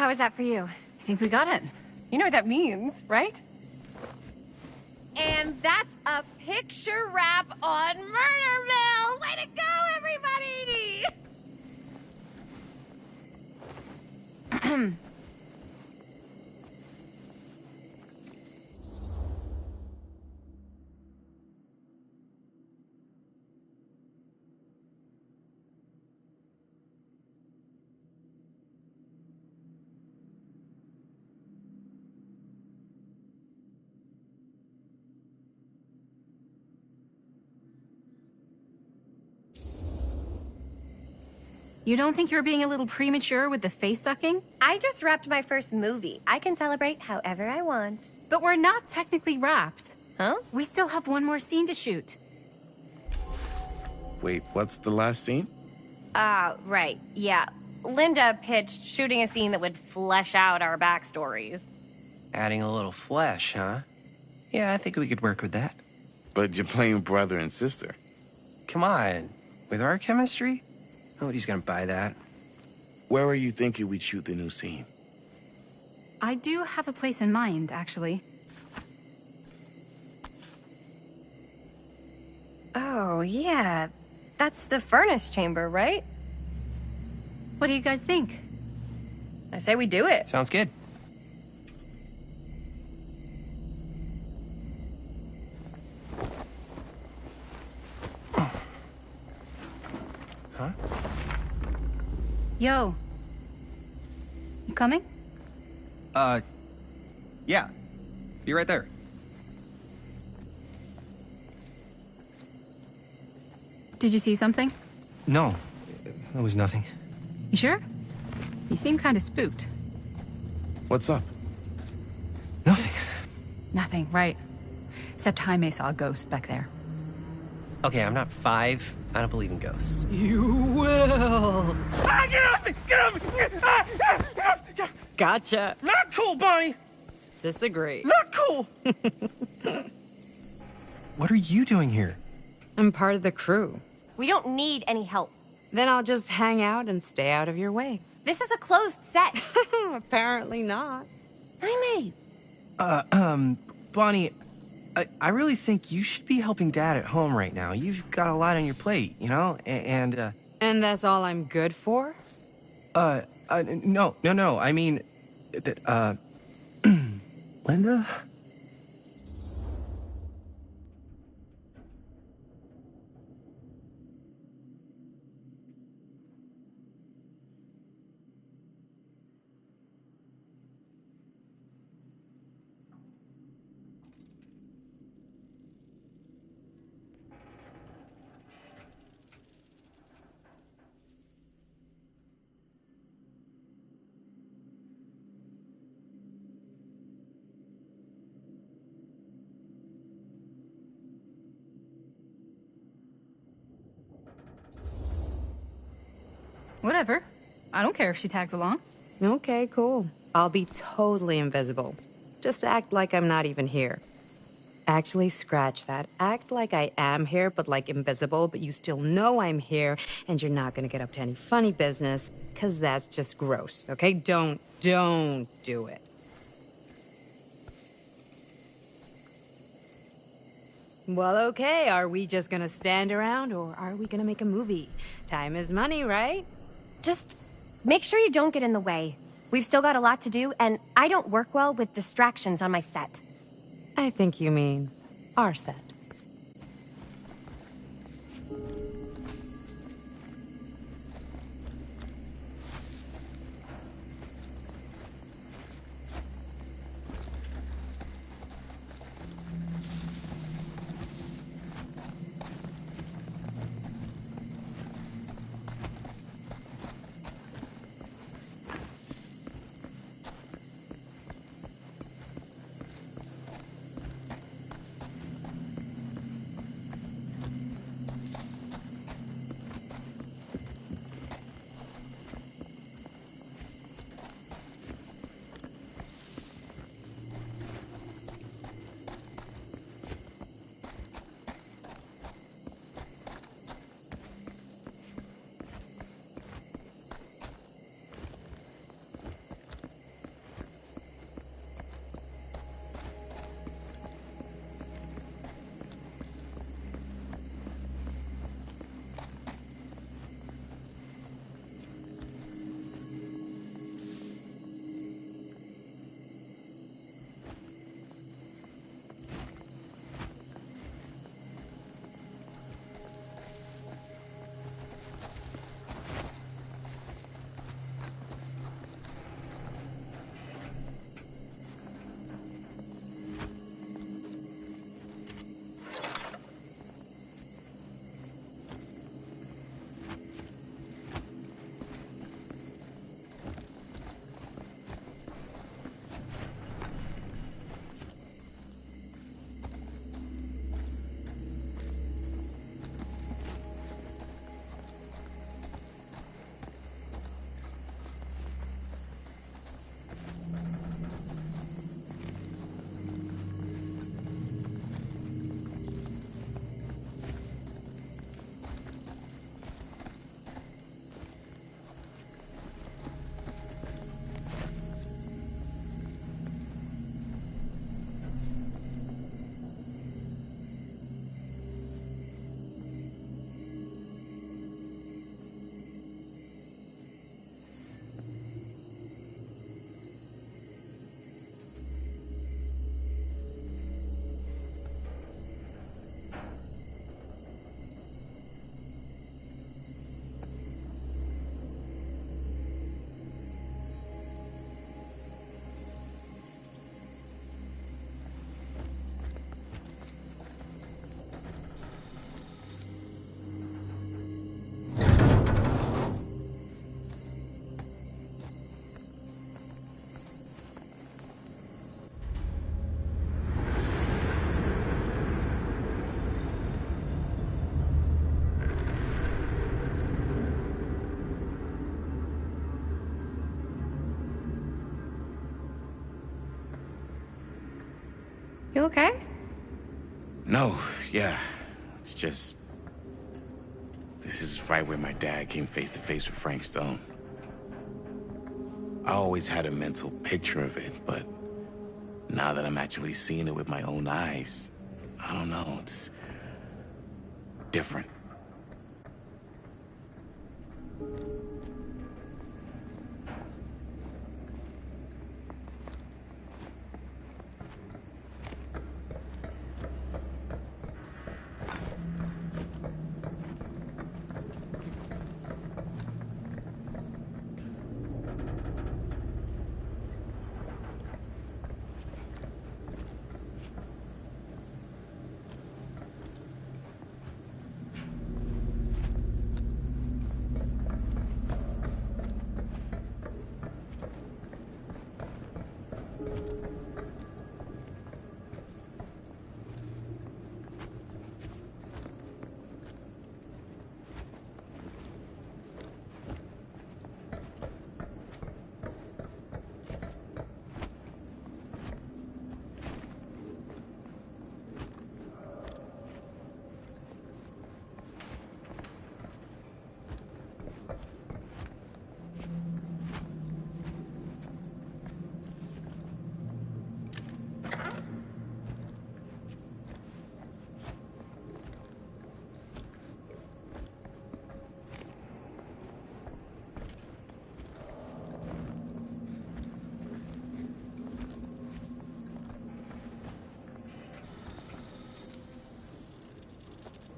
Speaker 5: How was that for you?
Speaker 1: I think we got it.
Speaker 5: You know what that means, right? And that's a picture wrap on Murder Mill! Way to go, everybody!
Speaker 1: You don't think you're being a little premature with the face sucking?
Speaker 5: I just wrapped my first movie. I can celebrate however I want.
Speaker 1: But we're not technically wrapped.
Speaker 5: Huh?
Speaker 1: We still have one more scene to shoot.
Speaker 6: Wait, what's the last scene?
Speaker 5: Right. Yeah. Linda pitched shooting a scene that would flesh out our backstories.
Speaker 8: Adding a little flesh, huh? Yeah, I think we could work with that.
Speaker 6: But you're playing brother and sister.
Speaker 8: Come on. With our chemistry? Nobody's gonna buy that.
Speaker 6: Where are you thinking we'd shoot the new scene?
Speaker 1: I do have a place in mind, actually.
Speaker 5: Oh, yeah. That's the furnace chamber, right?
Speaker 1: What do you guys think?
Speaker 5: I say we do it.
Speaker 8: Sounds good. Huh?
Speaker 1: Yo. You coming?
Speaker 8: Yeah. Be right there.
Speaker 1: Did you see something?
Speaker 8: No, it was nothing.
Speaker 1: You sure? You seem kind of spooked.
Speaker 6: What's up?
Speaker 8: Nothing.
Speaker 1: Nothing, right. Except Jaime saw a ghost back there.
Speaker 8: Okay, I'm not 5. I don't believe in ghosts.
Speaker 1: You will!
Speaker 8: Ah, get off me! Get off me! Get off me!
Speaker 1: Gotcha.
Speaker 8: Not cool, Bonnie!
Speaker 1: Disagree.
Speaker 8: Not cool! What are you doing here?
Speaker 7: I'm part of the crew.
Speaker 5: We don't need any help.
Speaker 7: Then I'll just hang out and stay out of your way.
Speaker 5: This is a closed set.
Speaker 7: Apparently not.
Speaker 5: Jaime!
Speaker 8: Bonnie, I really think you should be helping Dad at home right now. You've got a lot on your plate, you know? And
Speaker 7: that's all I'm good for?
Speaker 8: no. I mean, Linda?
Speaker 1: Whatever. I don't care if she tags along.
Speaker 7: Okay, cool. I'll be totally invisible. Just act like I'm not even here. Actually, scratch that. Act like I am here, but like invisible, but you still know I'm here, and you're not gonna get up to any funny business, because that's just gross, okay? Don't do it. Well, okay, are we just gonna stand around, or are we gonna make a movie? Time is money, right?
Speaker 5: Just make sure you don't get in the way. We've still got a lot to do, and I don't work well with distractions on my set.
Speaker 7: I think you mean our set.
Speaker 2: okay?
Speaker 6: No, yeah. It's just... This is right where my dad came face to face with Frank Stone. I always had a mental picture of it, but now that I'm actually seeing it with my own eyes, I don't know, it's different.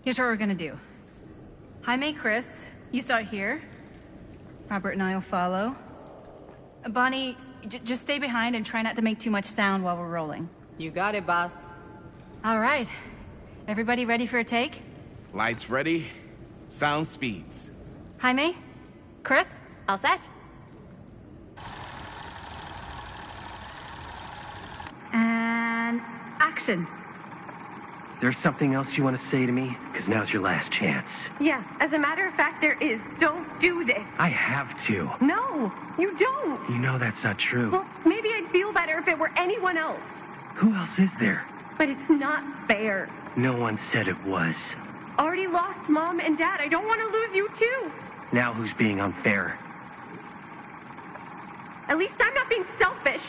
Speaker 1: Here's what we're gonna do. Jaime, Chris, you start here. Robert and I'll follow. Bonnie, just stay behind and try not to make too much sound while we're rolling.
Speaker 7: You got it, boss.
Speaker 1: All right. Everybody ready for a take?
Speaker 6: Lights ready, sound speeds.
Speaker 1: Jaime? Chris?
Speaker 5: All set?
Speaker 1: And action.
Speaker 8: Is there something else you want to say to me? Because now's your last chance.
Speaker 5: Yeah, as a matter of fact, there is. Don't do this.
Speaker 8: I have to.
Speaker 5: No, you don't.
Speaker 8: You know that's not true.
Speaker 5: Well, maybe I'd feel better if it were anyone else.
Speaker 8: Who else is there?
Speaker 5: But it's not fair.
Speaker 8: No one said it was.
Speaker 5: Already lost Mom and Dad. I don't want to lose you too.
Speaker 8: Now who's being unfair?
Speaker 5: At least I'm not being selfish.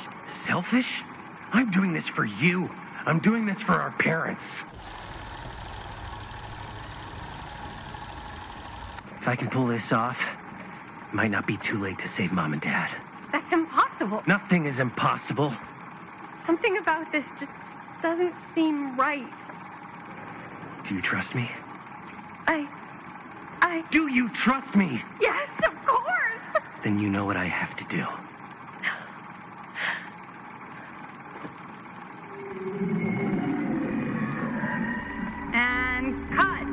Speaker 8: Selfish? I'm doing this for you. I'm doing this for our parents. If I can pull this off, it might not be too late to save Mom and Dad.
Speaker 5: That's impossible.
Speaker 8: Nothing is impossible.
Speaker 5: Something about this just doesn't seem right.
Speaker 8: Do you trust me?
Speaker 5: I...
Speaker 8: Do you trust me?
Speaker 5: Yes, of course!
Speaker 8: Then you know what I have to do.
Speaker 1: And cut.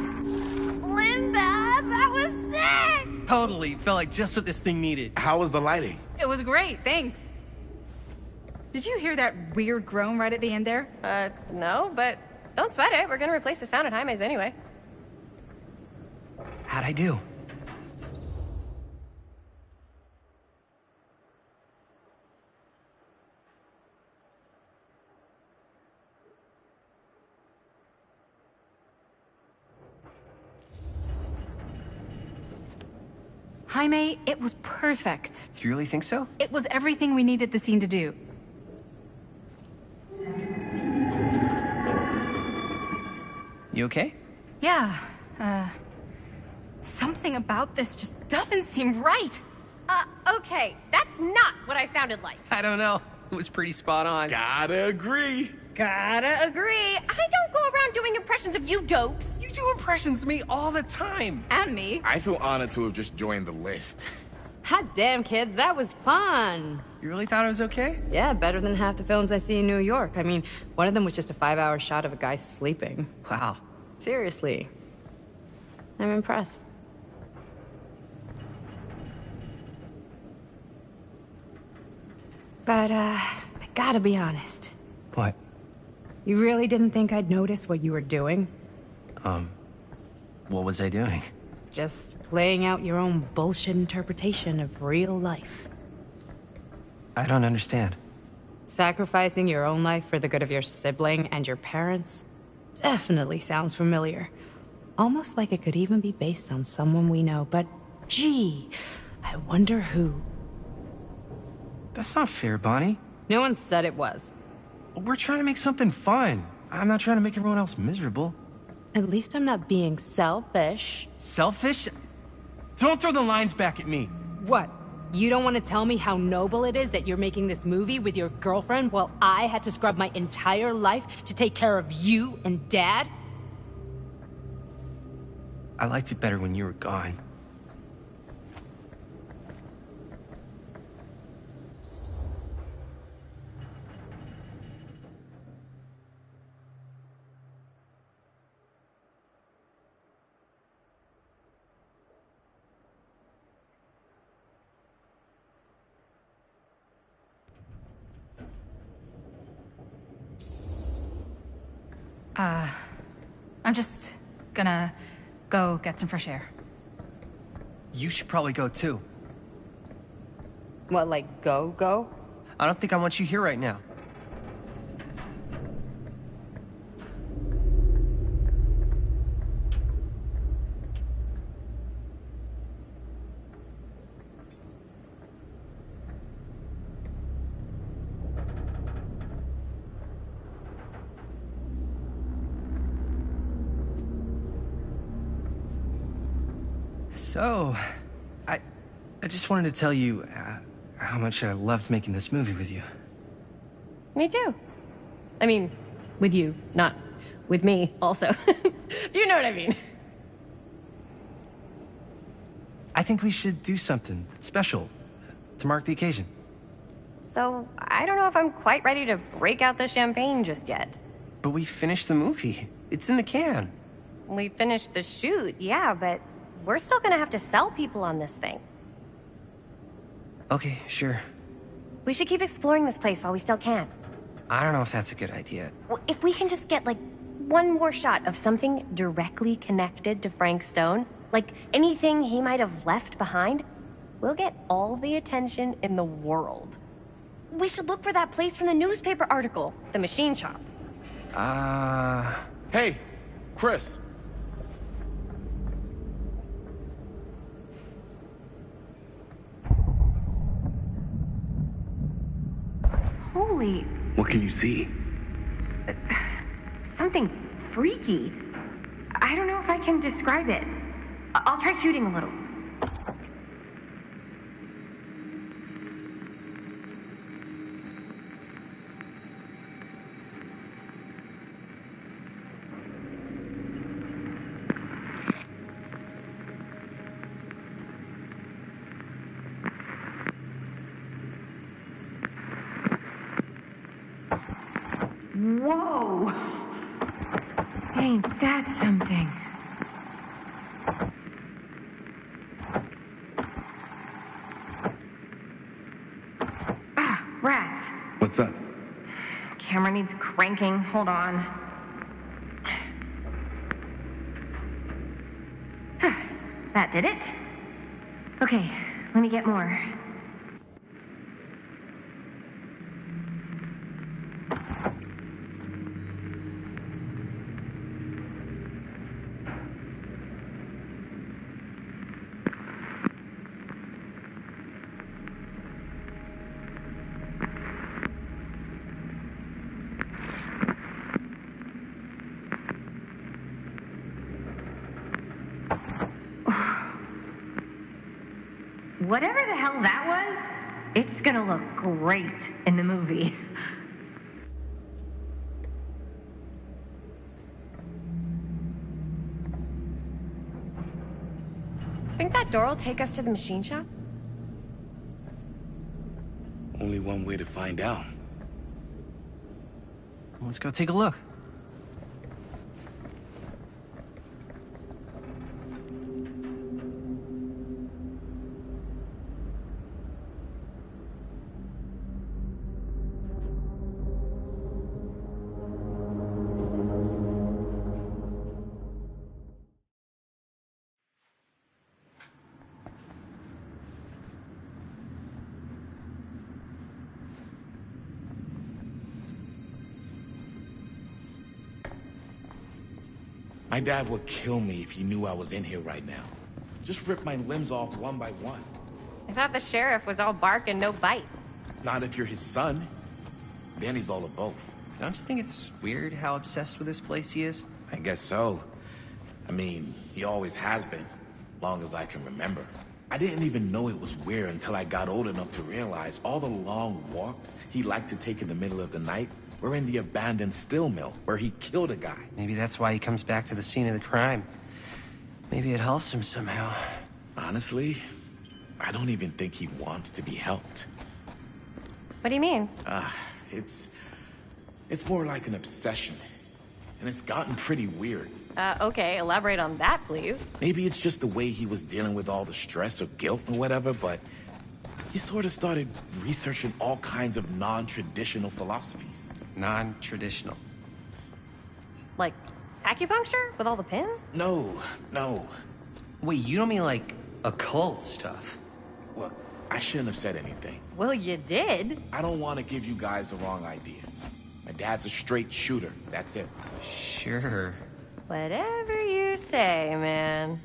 Speaker 5: Linda, that was sick!
Speaker 8: Totally. Felt like just what this thing needed.
Speaker 6: How was the lighting?
Speaker 1: It was great, thanks. Did you hear that weird groan right at the end there?
Speaker 5: No, but don't sweat it. We're gonna replace the sound at Jaime's anyway.
Speaker 8: How'd I do?
Speaker 1: Jaime, it was perfect.
Speaker 8: Do you really think so?
Speaker 1: It was everything we needed the scene to do.
Speaker 8: You okay?
Speaker 1: Yeah, something about this just doesn't seem right.
Speaker 5: Okay, that's not what I sounded like.
Speaker 8: I don't know. It was pretty spot on.
Speaker 6: Gotta agree.
Speaker 5: Gotta agree. I don't go around doing impressions of you dopes.
Speaker 8: You do impressions of me all the time.
Speaker 1: And me.
Speaker 6: I feel honored to have just joined the list.
Speaker 7: Hot damn, kids, that was fun.
Speaker 8: You really thought it was okay?
Speaker 7: Yeah, better than half the films I see in New York. I mean, one of them was just a 5-hour shot of a guy sleeping.
Speaker 8: Wow.
Speaker 7: Seriously. I'm impressed. But, I gotta be honest.
Speaker 8: What?
Speaker 7: You really didn't think I'd notice what you were doing?
Speaker 8: What was I doing?
Speaker 7: Just playing out your own bullshit interpretation of real life.
Speaker 8: I don't understand.
Speaker 7: Sacrificing your own life for the good of your sibling and your parents definitely sounds familiar. Almost like it could even be based on someone we know, but gee, I wonder who.
Speaker 8: That's not fair, Bonnie.
Speaker 7: No one said it was.
Speaker 8: We're trying to make something fun. I'm not trying to make everyone else miserable.
Speaker 7: At least I'm not being selfish.
Speaker 8: Selfish? Don't throw the lines back at me.
Speaker 7: What? You don't want to tell me how noble it is that you're making this movie with your girlfriend while I had to scrub my entire life to take care of you and Dad?
Speaker 8: I liked it better when you were gone.
Speaker 1: I'm just gonna go get some fresh air.
Speaker 8: You should probably go too.
Speaker 7: What, like go?
Speaker 8: I don't think I want you here right now. So, I just wanted to tell you how much I loved making this movie with you.
Speaker 5: Me too. I mean, with you, not with me, also. You know what I mean.
Speaker 8: I think we should do something special to mark the occasion.
Speaker 5: So, I don't know if I'm quite ready to break out the champagne just yet.
Speaker 8: But we finished the movie. It's in the can.
Speaker 5: We finished the shoot, yeah, but we're still gonna have to sell people on this thing.
Speaker 8: Okay, sure.
Speaker 5: We should keep exploring this place while we still can.
Speaker 8: I don't know if that's a good idea.
Speaker 5: Well, if we can just get, like, one more shot of something directly connected to Frank Stone, like anything he might have left behind, we'll get all the attention in the world. We should look for that place from the newspaper article, the machine shop.
Speaker 6: Hey, Chris.
Speaker 5: Holy...
Speaker 9: What can you see?
Speaker 5: something freaky. I don't know if I can describe it. I'll try shooting a little. Whoa! Ain't that something? Ah, rats.
Speaker 9: What's up?
Speaker 5: Camera needs cranking. Hold on. That did it. Okay, let me get more. Whatever the hell that was, it's gonna look great in the movie. Think that door will take us to the machine shop?
Speaker 6: Only one way to find out.
Speaker 8: Let's go take a look.
Speaker 6: My dad would kill me if he knew I was in here right now. Just rip my limbs off one by one.
Speaker 5: I thought the sheriff was all bark and no bite.
Speaker 6: Not if you're his son. Then he's all of both.
Speaker 8: Don't you think it's weird how obsessed with this place he is?
Speaker 6: I guess so. I mean, he always has been, long as I can remember. I didn't even know it was weird until I got old enough to realize all the long walks he liked to take in the middle of the night were in the abandoned steel mill where he killed a guy.
Speaker 8: Maybe that's why he comes back to the scene of the crime. Maybe it helps him somehow.
Speaker 6: Honestly, I don't even think he wants to be helped.
Speaker 5: What do you mean?
Speaker 6: It's more like an obsession. And it's gotten pretty weird.
Speaker 5: Okay, elaborate on that, please.
Speaker 6: Maybe it's just the way he was dealing with all the stress or guilt or whatever, but he sort of started researching all kinds of non-traditional philosophies.
Speaker 8: Non-traditional.
Speaker 5: Like acupuncture with all the pins?
Speaker 6: No.
Speaker 8: Wait, you don't mean like occult stuff?
Speaker 6: Look, I shouldn't have said anything.
Speaker 5: Well, you did.
Speaker 6: I don't want to give you guys the wrong idea. My dad's a straight shooter, that's it.
Speaker 8: Sure.
Speaker 5: Whatever you say, man.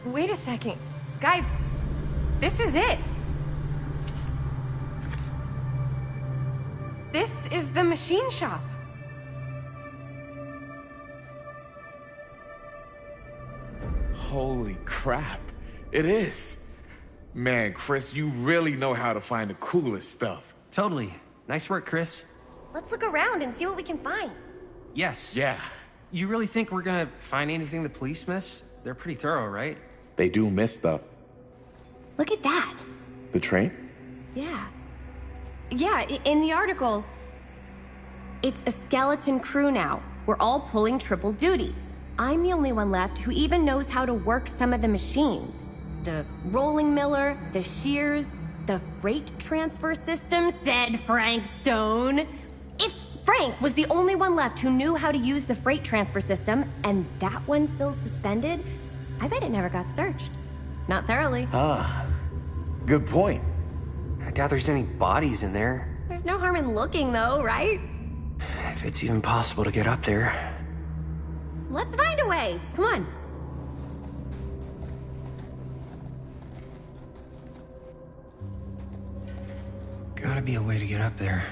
Speaker 5: Wait a second. Guys, this is it. This is the machine shop.
Speaker 6: Holy crap. It is. Man, Chris, you really know how to find the coolest stuff.
Speaker 8: Totally. Nice work, Chris.
Speaker 5: Let's look around and see what we can find.
Speaker 8: Yes.
Speaker 6: Yeah,
Speaker 8: You really think we're gonna find anything the police miss? They're pretty thorough, right?
Speaker 6: they do miss stuff.
Speaker 5: Look at that.
Speaker 6: The train?
Speaker 5: Yeah. Yeah, in the article, it's a skeleton crew now. We're all pulling triple duty. I'm the only one left who even knows how to work some of the machines. The rolling miller, the shears, the freight transfer system, said Frank Stone. If Frank was the only one left who knew how to use the freight transfer system, and that one's still suspended, I bet it never got searched. Not thoroughly.
Speaker 6: Ah, good point.
Speaker 8: I doubt there's any bodies in there.
Speaker 5: There's no harm in looking, though, right?
Speaker 8: If it's even possible to get up there.
Speaker 5: Let's find a way. Come on.
Speaker 8: Gotta be a way to get up there.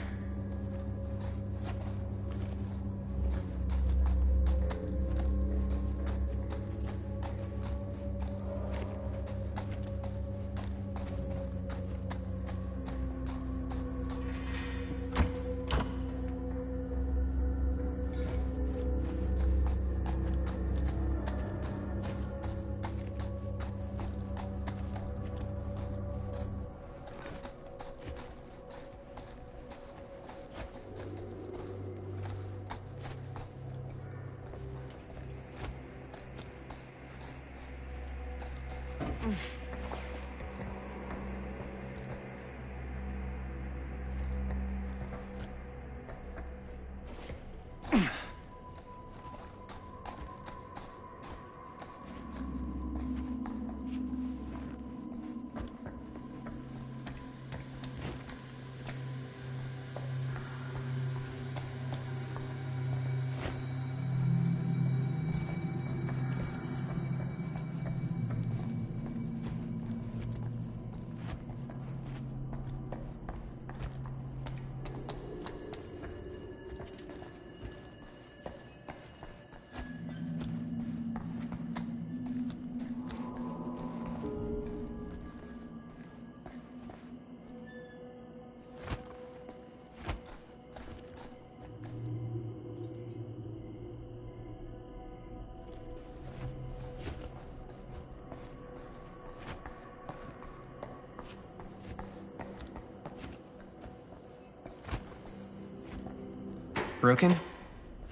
Speaker 8: Broken?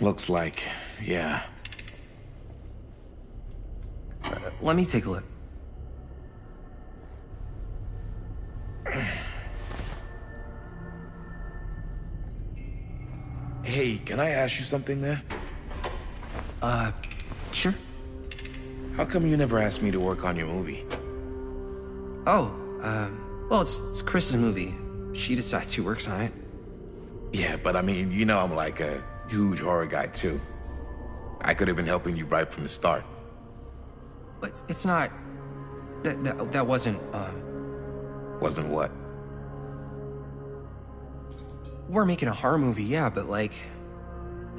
Speaker 6: Looks like, yeah.
Speaker 8: Let me take a look.
Speaker 6: Hey, can I ask you something, man?
Speaker 8: Sure.
Speaker 6: How come you never asked me to work on your movie?
Speaker 8: Oh, well, it's Chris's movie. She decides who works on it.
Speaker 6: Yeah, but I mean, you know I'm like a huge horror guy, too. I could have been helping you right from the start.
Speaker 8: But it's not... That wasn't,
Speaker 6: Wasn't what?
Speaker 8: We're making a horror movie, yeah, but like...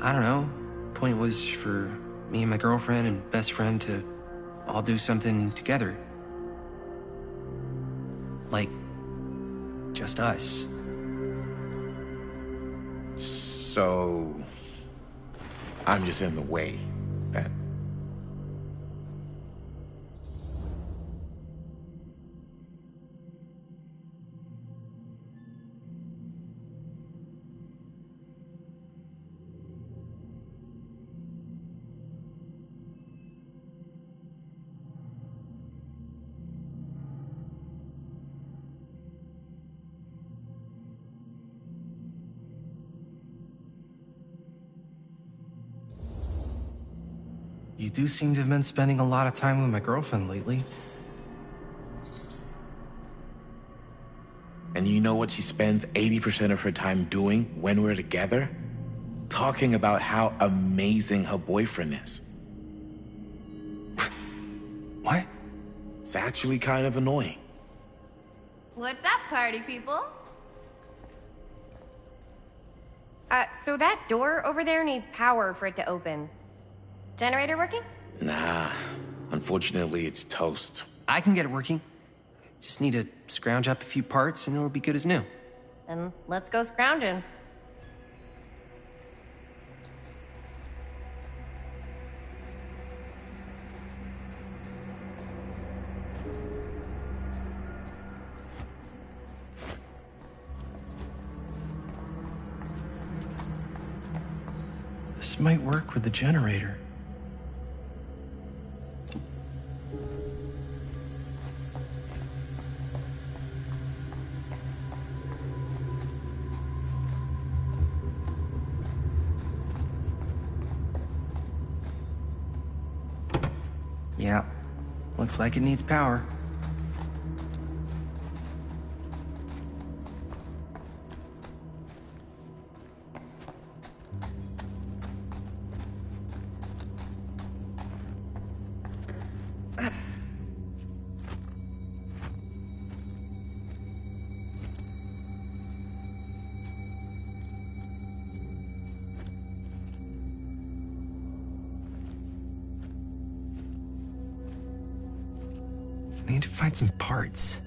Speaker 8: I don't know. Point was for me and my girlfriend and best friend to all do something together. Like... just us.
Speaker 6: So... I'm just in the way, then.
Speaker 8: You do seem to have been spending a lot of time with my girlfriend lately.
Speaker 6: And you know what she spends 80% of her time doing when we're together? Talking about how amazing her boyfriend is.
Speaker 8: What?
Speaker 6: It's actually kind of annoying.
Speaker 5: What's up, party people? So that door over there needs power for it to open. Generator working?
Speaker 6: Nah, unfortunately it's toast.
Speaker 8: I can get it working. Just need to scrounge up a few parts and it'll be good as new.
Speaker 5: Then let's go scrounging.
Speaker 4: This might work with the generator.
Speaker 8: Yeah, looks like it needs power.
Speaker 4: I need to find some parts.